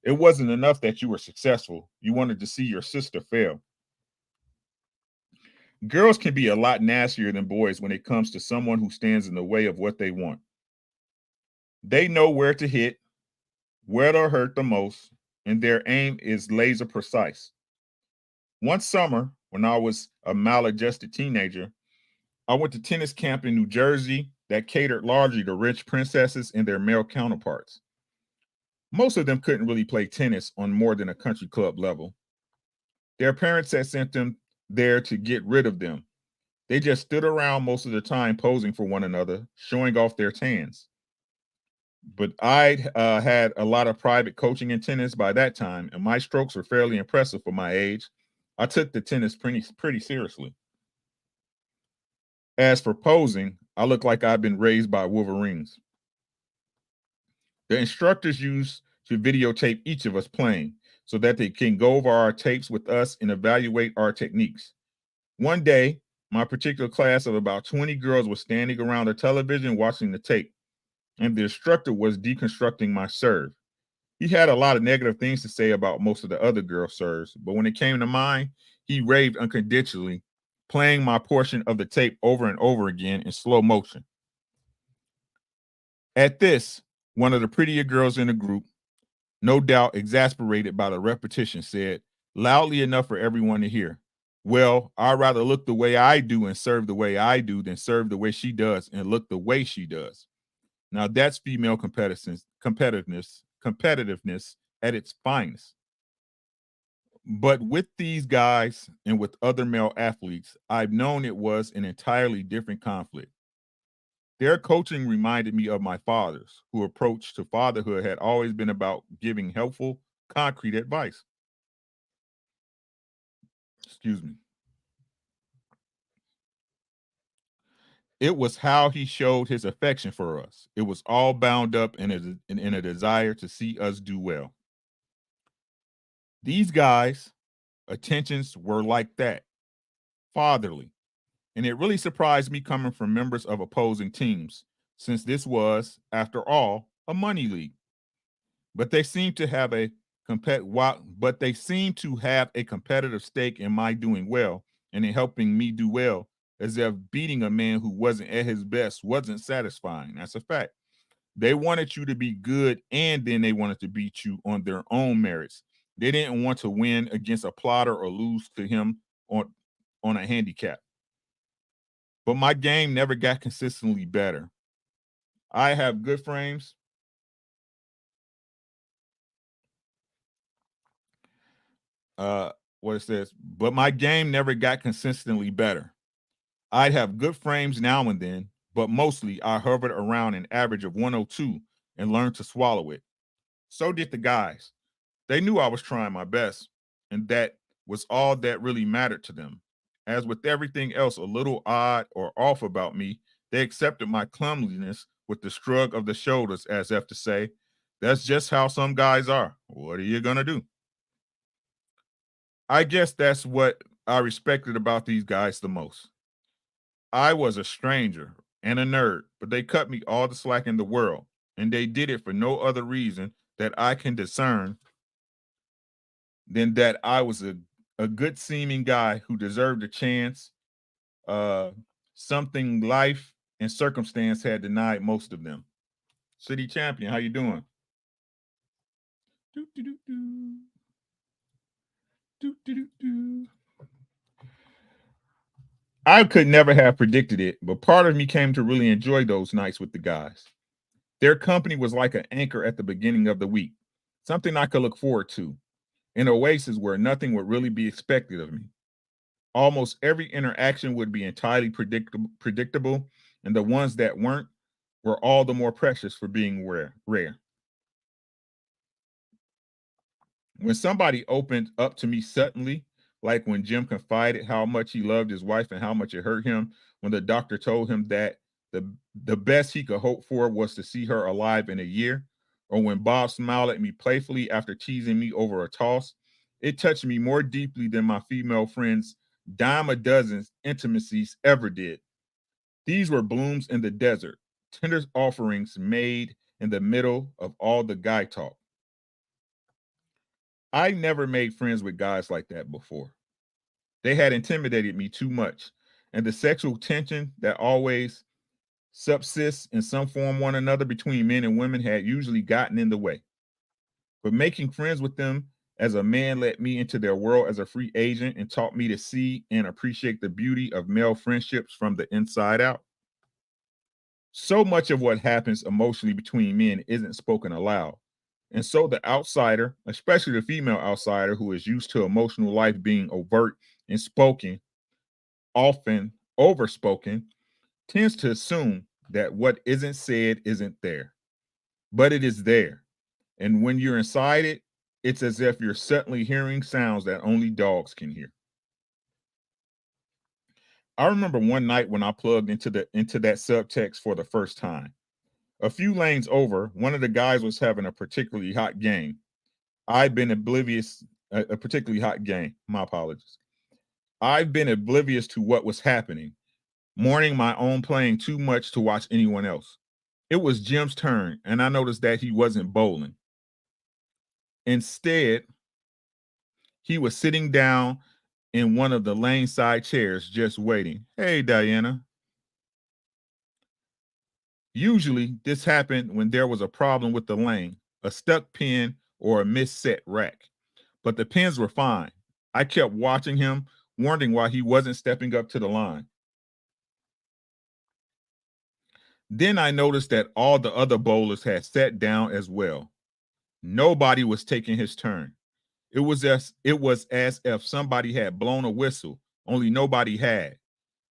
It wasn't enough that you were successful. You wanted to see your sister fail. Girls can be a lot nastier than boys when it comes to someone who stands in the way of what they want. They know where to hit, where to hurt the most, and their aim is laser precise. One summer, when I was a maladjusted teenager, I went to tennis camp in New Jersey that catered largely to rich princesses and their male counterparts. Most of them couldn't really play tennis on more than a country club level. Their parents had sent them there to get rid of them. They just stood around most of the time posing for one another, showing off their tans. But I had a lot of private coaching in tennis by that time, and my strokes were fairly impressive for my age. I took the tennis pretty seriously. As for posing, I look like I've been raised by wolverines. The instructors used to videotape each of us playing so that they can go over our tapes with us and evaluate our techniques. One day, my particular class of about 20 girls was standing around the television watching the tape, and the instructor was deconstructing my serve. He had a lot of negative things to say about most of the other girl serves, but when it came to mine, he raved unconditionally, playing my portion of the tape over and over again in slow motion. At this, one of the prettier girls in the group, no doubt exasperated by the repetition, said, loudly enough for everyone to hear, "Well, I'd rather look the way I do and serve the way I do than serve the way she does and look the way she does." Now that's female competitiveness at its finest. But with these guys and with other male athletes, I've known it was an entirely different conflict. Their coaching reminded me of my father's, whose approach to fatherhood had always been about giving helpful, concrete advice. Excuse me. It was how he showed his affection for us. It was all bound up in a desire to see us do well. These guys' attentions were like that, fatherly. And it really surprised me coming from members of opposing teams, since this was, after all, a money league. But they seemed to have a but they seemed to have a competitive stake in my doing well and in helping me do well, as if beating a man who wasn't at his best wasn't satisfying. That's a fact. They wanted you to be good, and then they wanted to beat you on their own merits. They didn't want to win against a plotter or lose to him on a handicap. but my game never got consistently better. I have good frames. What it says, but my game never got consistently better. I'd have good frames now and then, but mostly I hovered around an average of 102 and learned to swallow it. So did the guys. They knew I was trying my best, and that was all that really mattered to them. As with everything else a little odd or off about me, they accepted my clumsiness with the shrug of the shoulders as if to say, that's just how some guys are. What are you going to do? I guess that's what I respected about these guys the most. I was a stranger and a nerd, but they cut me all the slack in the world, and they did it for no other reason that I can discern than that I was a good seeming guy who deserved a chance, uh, something life and circumstance had denied most of them. City champion, how you doing? Do, do, do, do. Do, do, do, do. I could never have predicted it, but part of me came to really enjoy those nights with the guys. Their company was like an anchor at the beginning of the week, something I could look forward to, an oasis where nothing would really be expected of me. Almost every interaction would be entirely predictable, and the ones that weren't were all the more precious for being rare. When somebody opened up to me suddenly, like when Jim confided how much he loved his wife and how much it hurt him when the doctor told him that the best he could hope for was to see her alive in a year, or when Bob smiled at me playfully after teasing me over a toss, it touched me more deeply than my female friends' dime a dozen intimacies ever did. These were blooms in the desert, tender offerings made in the middle of all the guy talk. I never made friends with guys like that before. They had intimidated me too much, and the sexual tension that always subsists in some form one another between men and women had usually gotten in the way. But making friends with them as a man let me into their world as a free agent and taught me to see and appreciate the beauty of male friendships from the inside out. So much of what happens emotionally between men isn't spoken aloud. And so the outsider, especially the female outsider who is used to emotional life being overt and spoken, often overspoken, tends to assume that what isn't said isn't there. But it is there. And when you're inside it, it's as if you're suddenly hearing sounds that only dogs can hear. I remember one night when I plugged into that subtext for the first time. A few lanes over, one of the guys was having a particularly hot game. I've been oblivious, a particularly hot game. My apologies. I've been oblivious to what was happening, mourning my own playing too much to watch anyone else. It was Jim's turn, and I noticed that he wasn't bowling. Instead, he was sitting down in one of the lane side chairs just waiting. Hey, Diana. Usually, this happened when there was a problem with the lane, a stuck pin, or a misset rack. But the pins were fine. I kept watching him, wondering why he wasn't stepping up to the line. Then I noticed that all the other bowlers had sat down as well. Nobody was taking his turn. It was as if somebody had blown a whistle, only nobody had.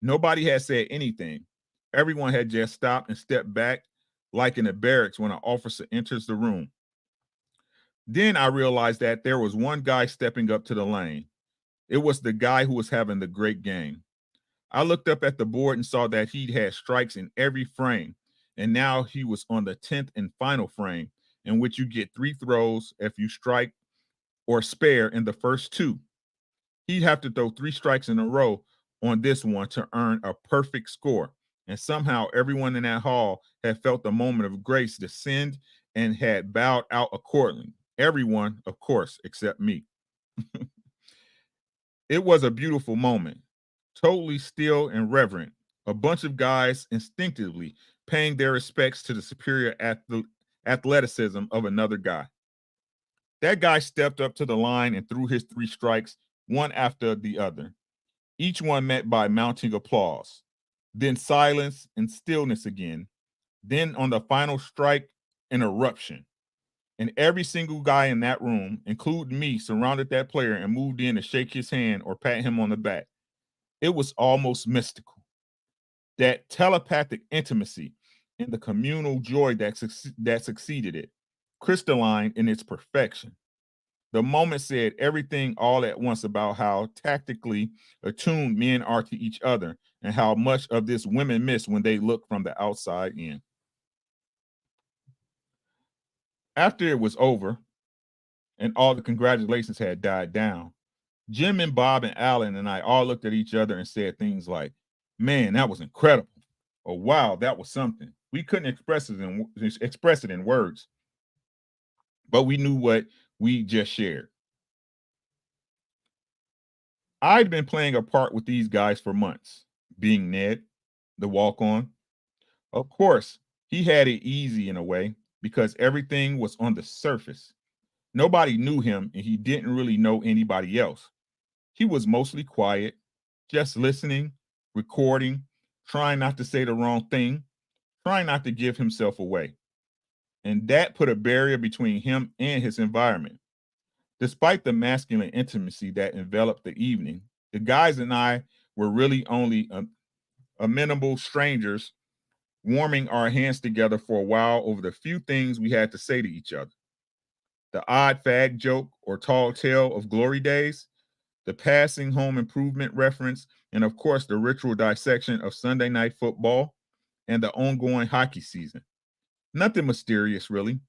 Nobody had said anything. Everyone had just stopped and stepped back, like in the barracks when an officer enters the room. Then I realized that there was one guy stepping up to the lane. It was the guy who was having the great game. I looked up at the board and saw that he'd had strikes in every frame, and now he was on the 10th and final frame, in which you get 3 throws if you strike or spare in the first 2. He'd have to throw 3 strikes in a row on this one to earn a perfect score. And somehow everyone in that hall had felt the moment of grace descend and had bowed out accordingly. Everyone, of course, except me. It was a beautiful moment, totally still and reverent. A bunch of guys instinctively paying their respects to the superior athleticism of another guy. That guy stepped up to the line and threw his 3 strikes, one after the other, each one met by mounting applause. then silence and stillness again. Then on the final strike, an eruption. And every single guy in that room, including me, surrounded that player and moved in to shake his hand or pat him on the back. It was almost mystical. That telepathic intimacy and the communal joy that succeeded it, crystalline in its perfection. The moment said everything all at once about how tactically attuned men are to each other and how much of this women miss when they look from the outside in. After it was over and all the congratulations had died down, Jim and Bob and Alan and I all looked at each other and said things like, "Man, that was incredible," or "Wow, that was something." We couldn't express it in words, but we knew what we just shared. I'd been playing a part with these guys for months, being Ned, the walk on. Of course, he had it easy in a way because everything was on the surface. Nobody knew him and he didn't really know anybody else. He was mostly quiet, just listening, recording, trying not to say the wrong thing, trying not to give himself away. And that put a barrier between him and his environment. Despite the masculine intimacy that enveloped the evening, the guys and I were really only amenable strangers, warming our hands together for a while over the few things we had to say to each other. The odd fag joke or tall tale of glory days, the passing home improvement reference, and of course the ritual dissection of Sunday night football and the ongoing hockey season. Nothing mysterious, really.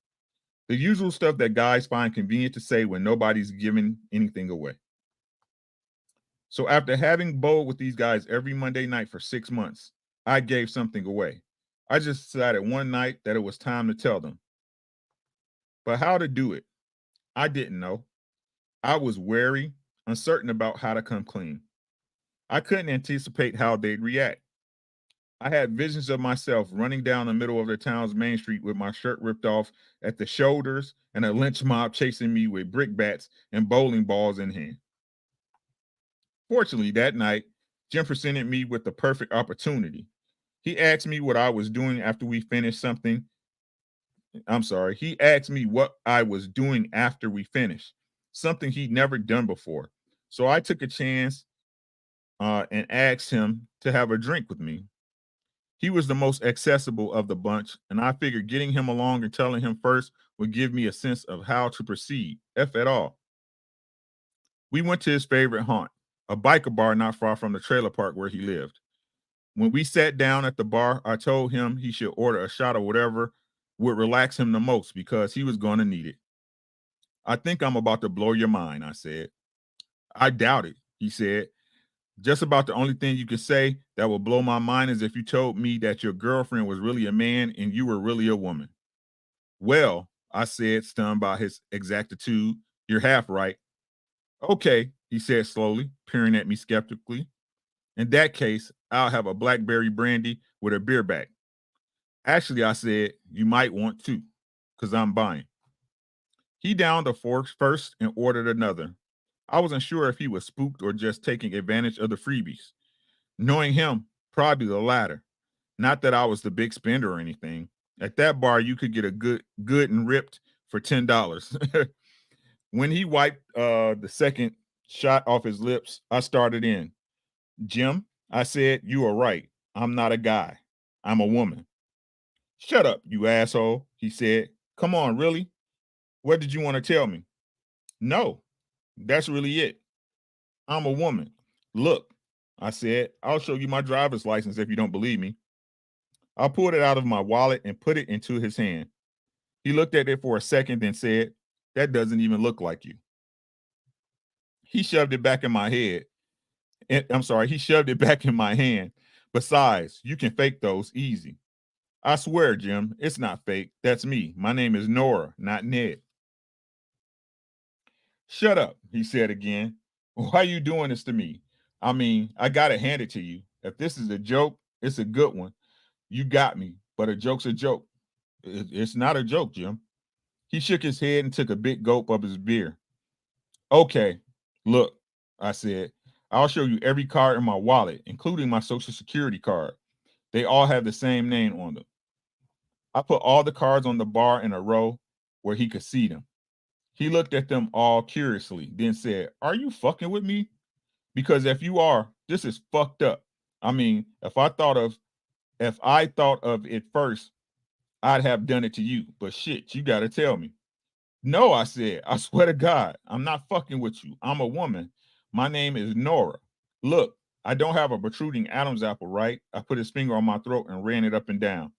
The usual stuff that guys find convenient to say when nobody's giving anything away. So after having bowled with these guys every Monday night for 6 months, I gave something away. I just decided one night that it was time to tell them. But how to do it, I didn't know. I was wary, uncertain about how to come clean. I couldn't anticipate how they'd react. I had visions of myself running down the middle of the town's main street with my shirt ripped off at the shoulders and a lynch mob chasing me with brickbats and bowling balls in hand. Fortunately, that night, Jim presented me with the perfect opportunity. He asked me what I was doing after we finished something. I'm sorry. He asked me what I was doing after we finished, something he'd never done before. So I took a chance and asked him to have a drink with me. He was the most accessible of the bunch, and I figured getting him along and telling him first would give me a sense of how to proceed, if at all. We went to his favorite haunt, a biker bar not far from the trailer park where he lived. When we sat down at the bar, I told him he should order a shot of whatever would relax him the most because he was going to need it. "I think I'm about to blow your mind," I said. "I doubt it," he said. "Just about the only thing you could say that will blow my mind is if you told me that your girlfriend was really a man and you were really a woman." "Well," I said, stunned by his exactitude, "you're half right." "Okay," he said slowly, peering at me skeptically. "In that case, I'll have a blackberry brandy with a beer back." "Actually," I said, "you might want to, because I'm buying." He downed a fork first and ordered another. I wasn't sure if he was spooked or just taking advantage of the freebies. Knowing him, probably the latter. Not that I was the big spender or anything. At that bar, you could get a good and ripped for $10. When he wiped the second shot off his lips, I started in. "Jim," I said, "you are right. I'm not a guy. I'm a woman." "Shut up, you asshole," he said. "Come on, really? What did you want to tell me?" "No, that's really it. I'm a woman. Look," I said, "I'll show you my driver's license if you don't believe me." I pulled it out of my wallet and put it into his hand. He looked at it for a second, then said, "That doesn't even look like you." He shoved it back in my head. I'm sorry, he shoved it back in my hand. "Besides, you can fake those easy." "I swear, Jim, it's not fake. That's me. My name is Norah, not Ned." "Shut up," he said again. "Why are you doing this to me? I mean, I gotta hand it to you. If this is a joke, it's a good one. You got me, but a joke's a joke." It's not a joke, Jim." He shook his head and took a big gulp of his beer. "Okay, look," I said, "I'll show you every card in my wallet, including my social security card. They all have the same name on them. I put all the cards on the bar in a row where he could see them. He looked at them all curiously, then said, "Are you fucking with me? Because if you are, this is fucked up. I mean, if I thought of it first, I'd have done it to you. But shit, you gotta tell me." "No," I said. "I swear to God, I'm not fucking with you. I'm a woman. My name is Nora. Look, I don't have a protruding Adam's apple, right?" I put his finger on my throat and ran it up and down.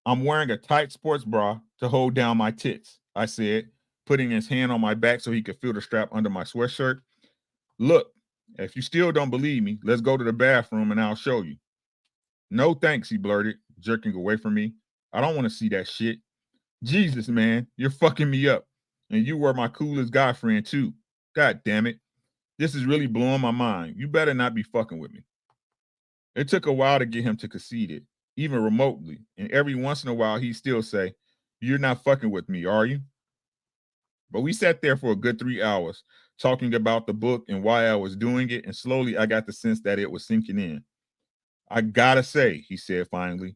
"I'm wearing a tight sports bra to hold down my tits," I said, putting his hand on my back so he could feel the strap under my sweatshirt. "Look, if you still don't believe me, let's go to the bathroom and I'll show you." "No thanks," he blurted, jerking away from me. "I don't want to see that shit. Jesus, man, you're fucking me up. And you were my coolest guy friend, too. God damn it. This is really blowing my mind. You better not be fucking with me." It took a while to get him to concede it, even remotely. And every once in a while, he'd still say, "You're not fucking with me, are you?" But we sat there for a good 3 hours, talking about the book and why I was doing it. And slowly, I got the sense that it was sinking in. "I gotta say," he said finally,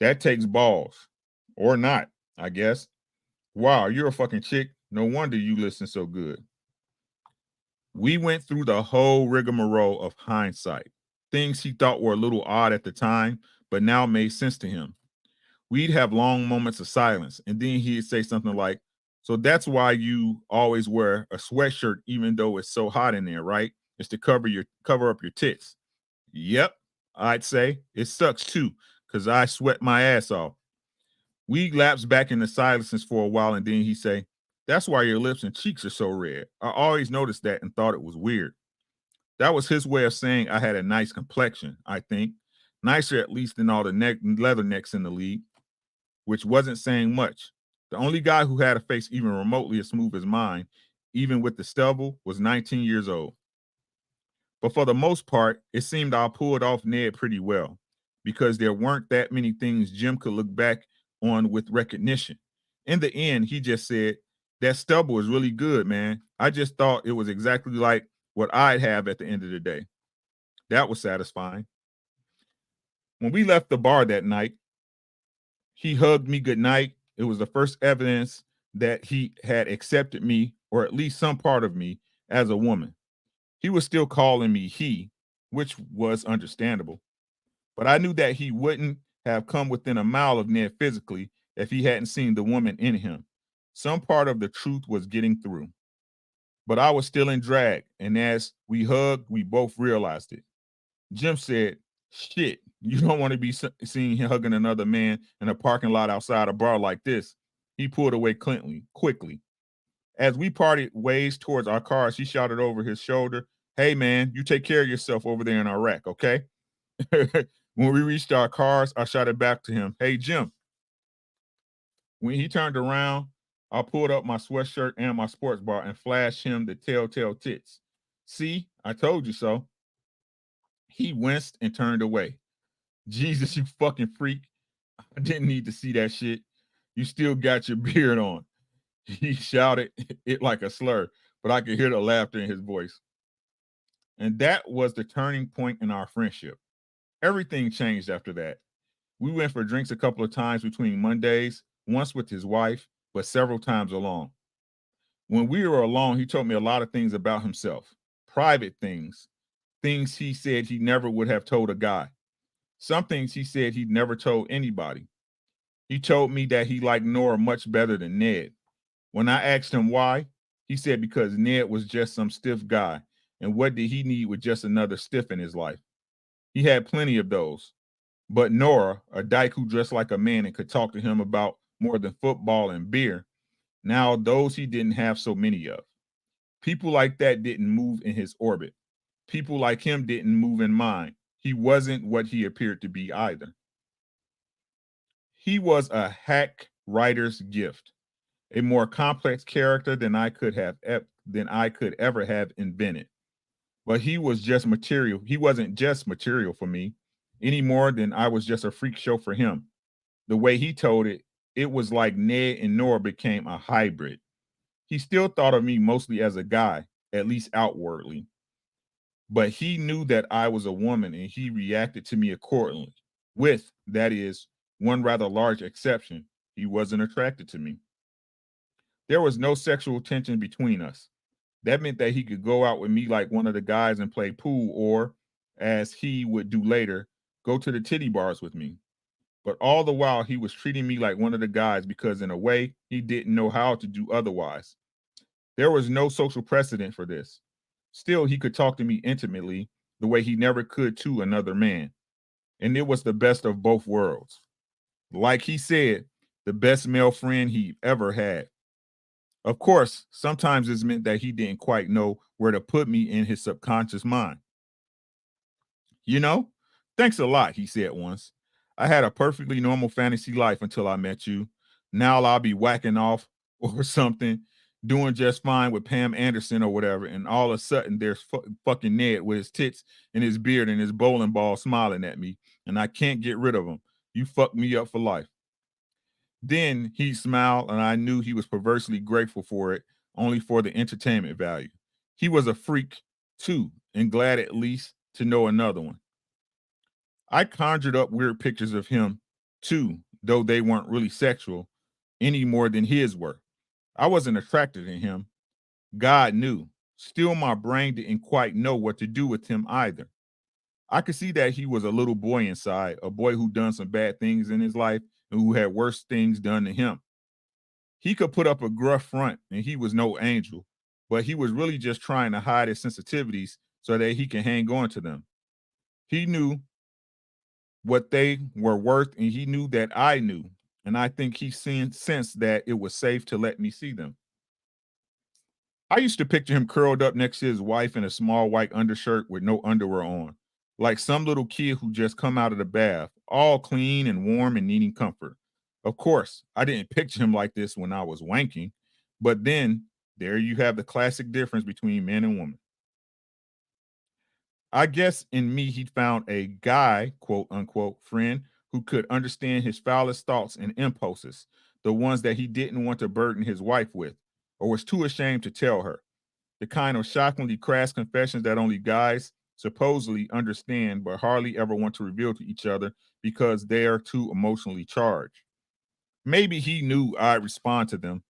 "that takes balls. Or not, I guess. Wow, you're a fucking chick. No wonder you listen so good." We went through the whole rigmarole of hindsight. Things he thought were a little odd at the time, but now made sense to him. We'd have long moments of silence, and then he'd say something like, "So that's why you always wear a sweatshirt even though it's so hot in there, right? It's to cover up your tits." "Yep," I'd say. "It sucks too, because I sweat my ass off." We lapsed back into silences for a while, and then he'd say, "That's why your lips and cheeks are so red. I always noticed that and thought it was weird." That was his way of saying I had a nice complexion, I think. Nicer at least than all the leathernecks in the league, which wasn't saying much. The only guy who had a face even remotely as smooth as mine, even with the stubble, was 19 years old. But for the most part, it seemed I pulled off Ned pretty well because there weren't that many things Jim could look back on with recognition. In the end, he just said, "That stubble is really good, man. I just thought it was exactly like what I'd have at the end of the day." That was satisfying. When we left the bar that night, he hugged me goodnight. It was the first evidence that he had accepted me, or at least some part of me, as a woman. He was still calling me he, which was understandable. But I knew that he wouldn't have come within a mile of Ned physically if he hadn't seen the woman in him. Some part of the truth was getting through. But I was still in drag, and as we hugged, we both realized it. Jim said, "Shit, you don't want to be seen hugging another man in a parking lot outside a bar like this." He pulled away quickly. As we parted ways towards our cars, he shouted over his shoulder, "Hey, man, you take care of yourself over there in Iraq, okay?" When we reached our cars, I shouted back to him, "Hey, Jim." When he turned around, I pulled up my sweatshirt and my sports bar and flashed him the telltale tits. "See, I told you so." He winced and turned away. "Jesus, you fucking freak. I didn't need to see that shit. You still got your beard on." He shouted it like a slur, but I could hear the laughter in his voice. And that was the turning point in our friendship. Everything changed after that. We went for drinks a couple of times between Mondays, once with his wife, but several times alone. When we were alone, he told me a lot of things about himself, private things, things he said he never would have told a guy, some things he said he'd never told anybody. He told me that he liked Nora much better than Ned. When I asked him why, he said because Ned was just some stiff guy, and what did he need with just another stiff in his life? He had plenty of those. But Nora, a dyke who dressed like a man and could talk to him about more than football and beer, now those he didn't have so many of. People like that didn't move in his orbit. People like him didn't move in mine. He wasn't what he appeared to be either. He was a hack writer's gift, a more complex character than I could ever have invented. But he was just material. He wasn't just material for me any more than I was just a freak show for him. The way he told it, it was like Ned and Nora became a hybrid. He still thought of me mostly as a guy, at least outwardly. But he knew that I was a woman and he reacted to me accordingly, with, that is, one rather large exception. He wasn't attracted to me. There was no sexual tension between us. That meant that he could go out with me like one of the guys and play pool, or, as he would do later, go to the titty bars with me. But all the while, he was treating me like one of the guys because, in a way, he didn't know how to do otherwise. There was no social precedent for this. Still, he could talk to me intimately the way he never could to another man. And it was the best of both worlds. Like he said, the best male friend he ever had. Of course, sometimes this meant that he didn't quite know where to put me in his subconscious mind. You know, thanks a lot, he said once. I had a perfectly normal fantasy life until I met you. Now I'll be whacking off or something, doing just fine with Pam Anderson or whatever, and all of a sudden there's fucking Ned with his tits and his beard and his bowling ball smiling at me, and I can't get rid of him. You fucked me up for life. Then he smiled, and I knew he was perversely grateful for it, only for the entertainment value. He was a freak, too, and glad at least to know another one. I conjured up weird pictures of him, too, though they weren't really sexual any more than his were. I wasn't attracted to him. God knew. Still, my brain didn't quite know what to do with him either. I could see that he was a little boy inside, a boy who done some bad things in his life and who had worse things done to him. He could put up a gruff front and he was no angel, but he was really just trying to hide his sensitivities so that he can hang on to them. He knew what they were worth and he knew that I knew. And I think he sensed that it was safe to let me see them. I used to picture him curled up next to his wife in a small white undershirt with no underwear on, like some little kid who just come out of the bath, all clean and warm and needing comfort. Of course, I didn't picture him like this when I was wanking, but then there you have the classic difference between men and women. I guess in me, he'd found a guy, quote unquote, friend who could understand his foulest thoughts and impulses, the ones that he didn't want to burden his wife with, or was too ashamed to tell her. The kind of shockingly crass confessions that only guys supposedly understand but hardly ever want to reveal to each other because they are too emotionally charged. Maybe he knew I'd respond to them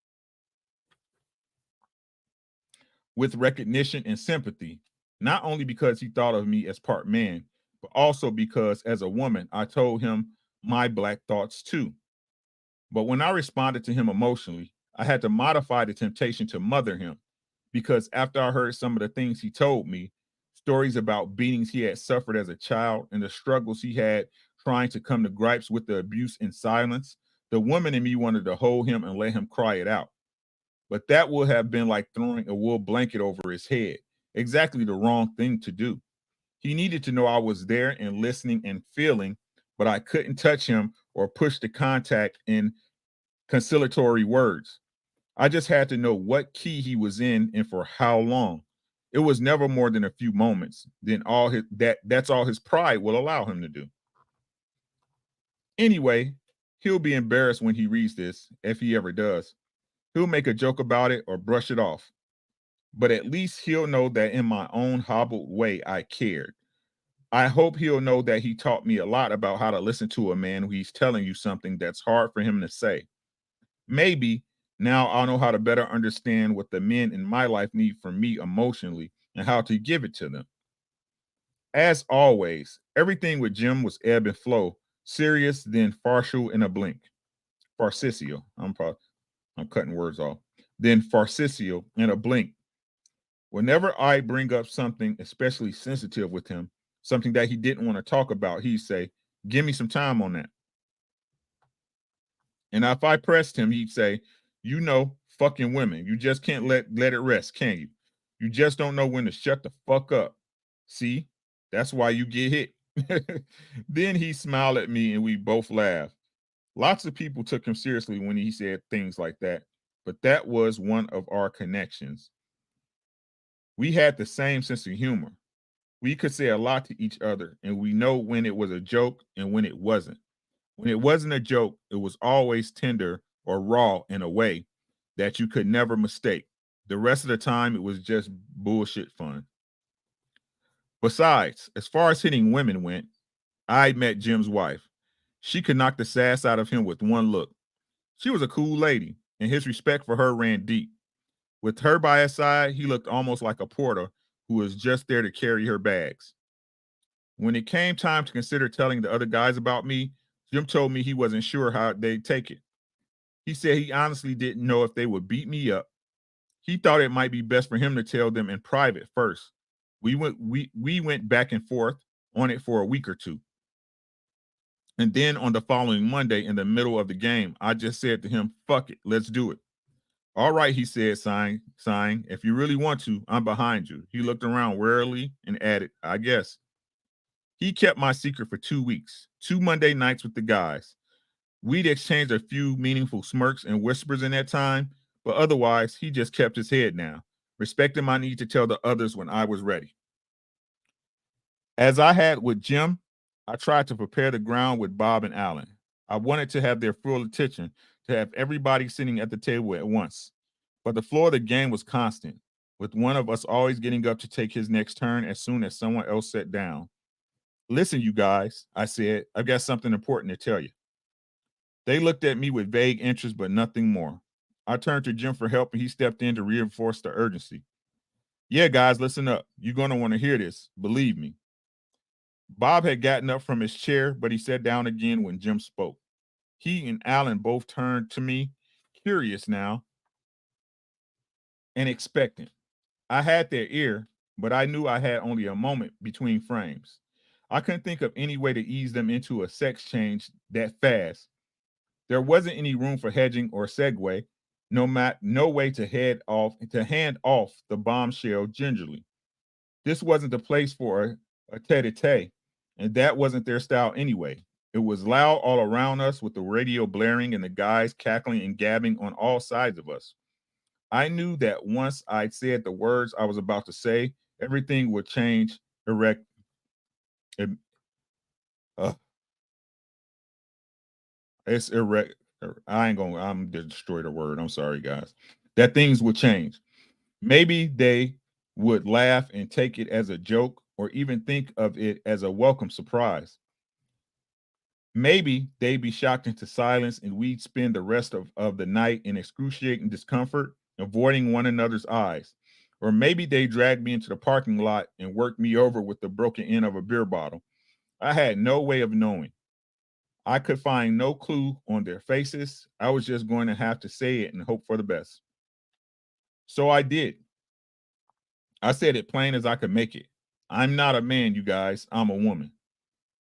with recognition and sympathy, not only because he thought of me as part man, but also because as a woman, I told him my black thoughts too. But when I responded to him emotionally, I had to modify the temptation to mother him because after I heard some of the things he told me, stories about beatings he had suffered as a child and the struggles he had trying to come to gripes with the abuse in silence, the woman in me wanted to hold him and let him cry it out. But that would have been like throwing a wool blanket over his head, exactly the wrong thing to do. He needed to know I was there and listening and feeling, but I couldn't touch him or push the contact in conciliatory words. I just had to know what key he was in and for how long. It was never more than a few moments. Then all his that's all his pride will allow him to do. Anyway, he'll be embarrassed when he reads this, if he ever does. He'll make a joke about it or brush it off. But at least he'll know that in my own hobbled way, I cared. I hope he'll know that he taught me a lot about how to listen to a man who he's telling you something that's hard for him to say. Maybe now I'll know how to better understand what the men in my life need from me emotionally and how to give it to them. As always, everything with Jim was ebb and flow, serious, then farcical in a blink. Farcical. I'm cutting words off. Then farcical in a blink. Whenever I bring up something especially sensitive with him, something that he didn't want to talk about, he'd say, "Give me some time on that." And if I pressed him, he'd say, "You know, fucking women, you just can't let it rest, can you? You just don't know when to shut the fuck up. See, that's why you get hit." Then he smiled at me and we both laughed. Lots of people took him seriously when he said things like that, but that was one of our connections. We had the same sense of humor. We could say a lot to each other, and we know when it was a joke and when it wasn't. When it wasn't a joke, it was always tender or raw in a way that you could never mistake. The rest of the time, it was just bullshit fun. Besides, as far as hitting women went, I met Jim's wife. She could knock the sass out of him with one look. She was a cool lady, and his respect for her ran deep. With her by his side, he looked almost like a porter who was just there to carry her bags. When it came time to consider telling the other guys about me, Jim told me he wasn't sure how they'd take it. He said he honestly didn't know if they would beat me up. He thought it might be best for him to tell them in private first. We went back and forth on it for a week or two. And then on the following Monday, in the middle of the game, I just said to him, "Fuck it, let's do it." "All right," he said, sighing. "If you really want to, I'm behind you." He looked around warily and added, "I guess." He kept my secret for 2 weeks, 2 Monday nights with the guys. We'd exchanged a few meaningful smirks and whispers in that time, but otherwise, he just kept his head down, respecting my need to tell the others when I was ready. As I had with Jim, I tried to prepare the ground with Bob and Alan. I wanted to have their full attention, to have everybody sitting at the table at once. But the flow of the game was constant, with one of us always getting up to take his next turn as soon as someone else sat down. "Listen, you guys," I said, "I've got something important to tell you." They looked at me with vague interest, but nothing more. I turned to Jim for help, and he stepped in to reinforce the urgency. "Yeah, guys, listen up. You're going to want to hear this. Believe me." Bob had gotten up from his chair, but he sat down again when Jim spoke. He and Alan both turned to me, curious now and expectant. I had their ear, but I knew I had only a moment between frames. I couldn't think of any way to ease them into a sex change that fast. There wasn't any room for hedging or segue, no way to hand off the bombshell gingerly. This wasn't the place for a tete-a-tete, and that wasn't their style anyway. It was loud all around us with the radio blaring and the guys cackling and gabbing on all sides of us. I knew that once I'd said the words I was about to say, everything would change erect. Uh, it's erect. I'm destroy the word. I'm sorry, guys. That things would change. Maybe they would laugh and take it as a joke or even think of it as a welcome surprise. Maybe they'd be shocked into silence and we'd spend the rest of the night in excruciating discomfort, avoiding one another's eyes. Or maybe they dragged me into the parking lot and worked me over with the broken end of a beer bottle. I had no way of knowing. I could find no clue on their faces. I was just going to have to say it and hope for the best. So I did. I said it plain as I could make it. "I'm not a man, you guys. I'm a woman."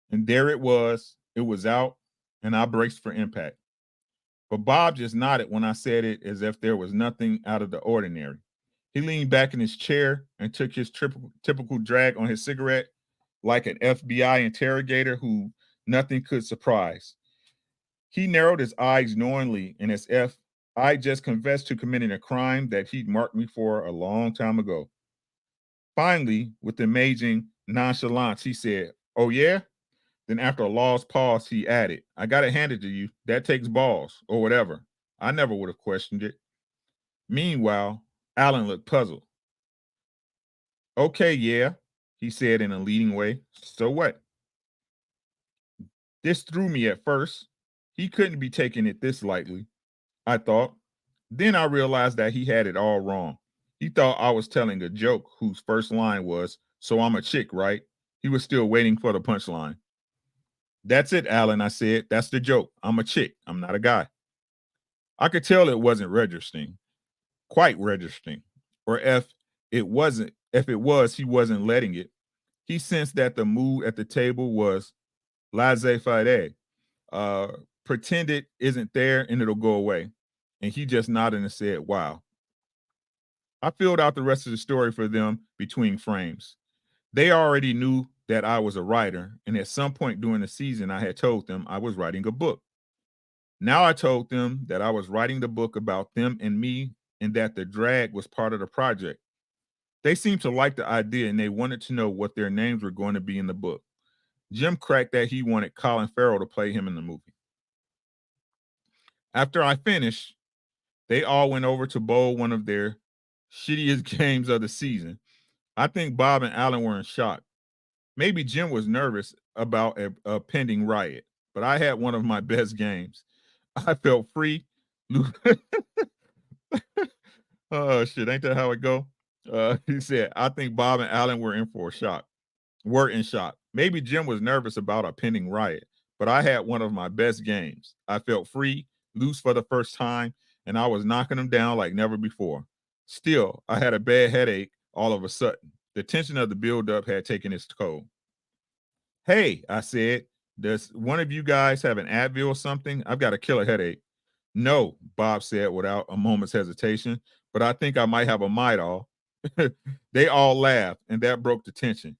And there it was. It was out, and I braced for impact. But Bob just nodded when I said it as if there was nothing out of the ordinary. He leaned back in his chair and took his typical drag on his cigarette like an FBI interrogator who nothing could surprise. He narrowed his eyes knowingly and as if I just confessed to committing a crime that he'd marked me for a long time ago. Finally, with amazing nonchalance, he said, "Oh, yeah?" Then, after a lost pause, he added, "I got it handed to you. That takes balls, or whatever." I never would have questioned it. Meanwhile, Alan looked puzzled. "Okay, yeah," he said in a leading way. "So what?" This threw me at first. He couldn't be taking it this lightly, I thought. Then I realized that he had it all wrong. He thought I was telling a joke whose first line was, "So I'm a chick, right?" He was still waiting for the punchline. "That's it, Alan," I said. "That's the joke. I'm a chick. I'm not a guy." I could tell it wasn't registering, quite registering. Or if it was, he wasn't letting it. He sensed that the mood at the table was laissez-faire. Uh, Pretend it isn't there and it'll go away. And he just nodded and said, "Wow." I filled out the rest of the story for them between frames. They already knew that I was a writer, and at some point during the season, I had told them I was writing a book. Now I told them that I was writing the book about them and me, and that the drag was part of the project. They seemed to like the idea, and they wanted to know what their names were going to be in the book. Jim cracked that he wanted Colin Farrell to play him in the movie. After I finished, they all went over to bowl one of their shittiest games of the season. I think Bob and Alan were in shock. Maybe Jim was nervous about a pending riot, but I had one of my best games. I felt free. Oh shit, ain't that how it go? He said, I think Bob and Alan were in for a shock. Were in shock. Maybe Jim was nervous about a pending riot, but I had one of my best games. I felt free, loose for the first time, and I was knocking them down like never before. Still, I had a bad headache all of a sudden. The tension of the buildup had taken its toll. Hey, I said, does one of you guys have an Advil or something? I've got a killer headache. No, Bob said without a moment's hesitation, but I think I might have a Midol. They all laughed, and that broke the tension.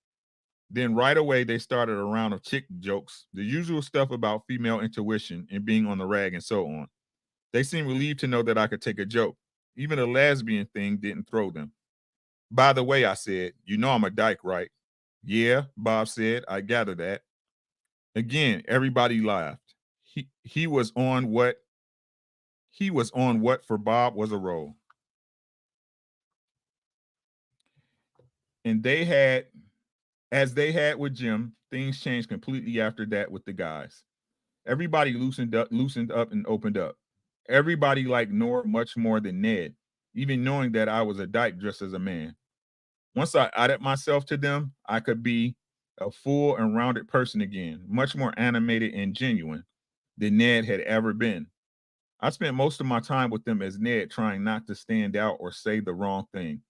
Then right away, they started a round of chick jokes, the usual stuff about female intuition and being on the rag and so on. They seemed relieved to know that I could take a joke. Even a lesbian thing didn't throw them. By the way, I said, you know I'm a dyke, right? Yeah, Bob said, I gather that. Again, everybody laughed. He was on what for Bob was a role. And as they had with Jim, things changed completely after that with the guys. Everybody loosened up and opened up. Everybody liked Norah much more than Ned, even knowing that I was a dyke dressed as a man. Once I added myself to them, I could be a full and rounded person again, much more animated and genuine than Ned had ever been. I spent most of my time with them as Ned, trying not to stand out or say the wrong thing.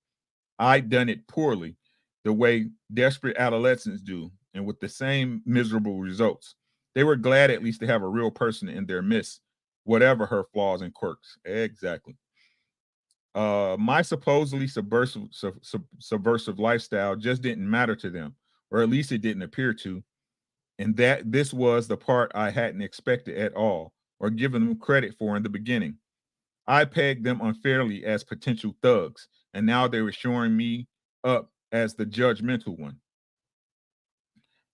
I'd done it poorly, the way desperate adolescents do, and with the same miserable results. They were glad at least to have a real person in their midst, whatever her flaws and quirks. Exactly. My supposedly subversive lifestyle just didn't matter to them, or at least it didn't appear to, and that this was the part I hadn't expected at all, or given them credit for in the beginning. I pegged them unfairly as potential thugs, and now they were showing me up as the judgmental one.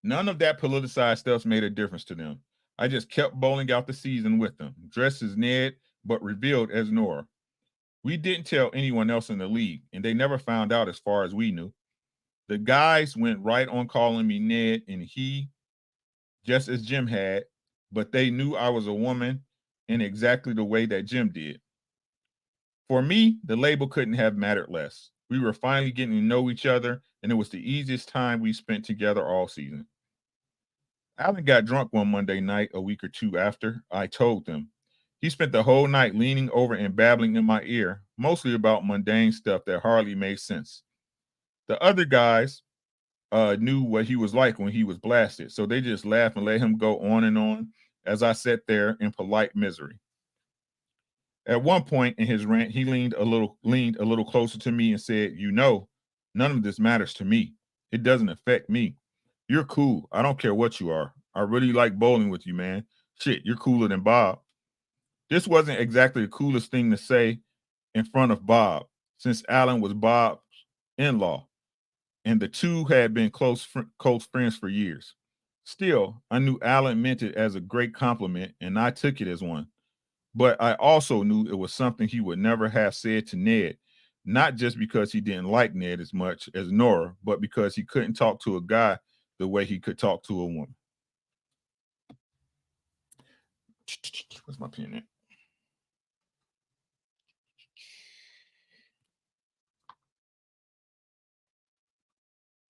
None of that politicized stuff made a difference to them. I just kept bowling out the season with them, dressed as Ned, but revealed as Norah. We didn't tell anyone else in the league, and they never found out as far as we knew. The guys went right on calling me Ned and he, just as Jim had, but they knew I was a woman in exactly the way that Jim did. For me, the label couldn't have mattered less. We were finally getting to know each other, and it was the easiest time we spent together all season. Alan got drunk one Monday night a week or two after I told them. He spent the whole night leaning over and babbling in my ear, mostly about mundane stuff that hardly made sense. The other guys knew what he was like when he was blasted, so they just laughed and let him go on and on as I sat there in polite misery. At one point in his rant, he leaned a little closer to me and said, "You know, none of this matters to me. It doesn't affect me. You're cool. I don't care what you are. I really like bowling with you, man. Shit, you're cooler than Bob." This wasn't exactly the coolest thing to say in front of Bob, since Alan was Bob's in-law, and the two had been close friends for years. Still, I knew Alan meant it as a great compliment, and I took it as one. But I also knew it was something he would never have said to Ned, not just because he didn't like Ned as much as Norah, but because he couldn't talk to a guy the way he could talk to a woman. Where's my pen at?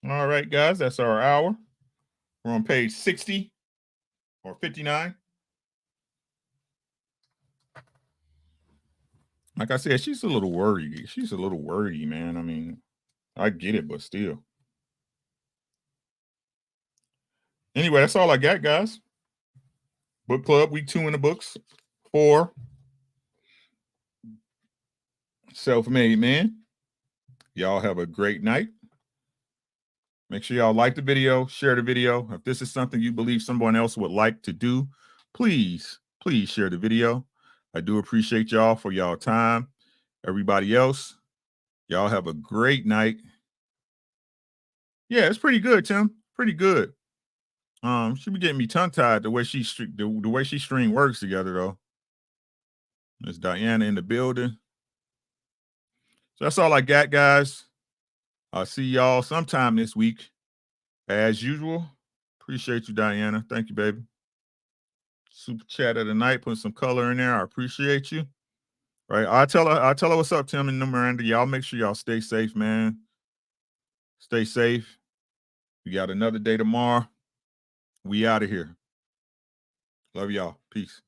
All right, guys, that's our hour. We're on page 60 or 59. Like I said, she's a little worried. She's a little worried, man. I mean, I get it, but still. Anyway, that's all I got, guys. Book club, week 2 in the books. 4. Self-made man. Y'all have a great night. Make sure y'all like the video, share the video. If this is something you believe someone else would like to do, please share the video. I do appreciate y'all for y'all time. Everybody else, y'all have a great night. Yeah, it's pretty good, Tim. Pretty good. She be getting me tongue-tied the way she string words together, though. There's Diana in the building. So that's all I got, guys. I'll see y'all sometime this week. As usual, appreciate you, Diana. Thank you, baby. Super chat of the night, putting some color in there. I appreciate you. Right. I tell her what's up, Tim and Miranda. Y'all make sure y'all stay safe, man. Stay safe. We got another day tomorrow. We out of here. Love y'all. Peace.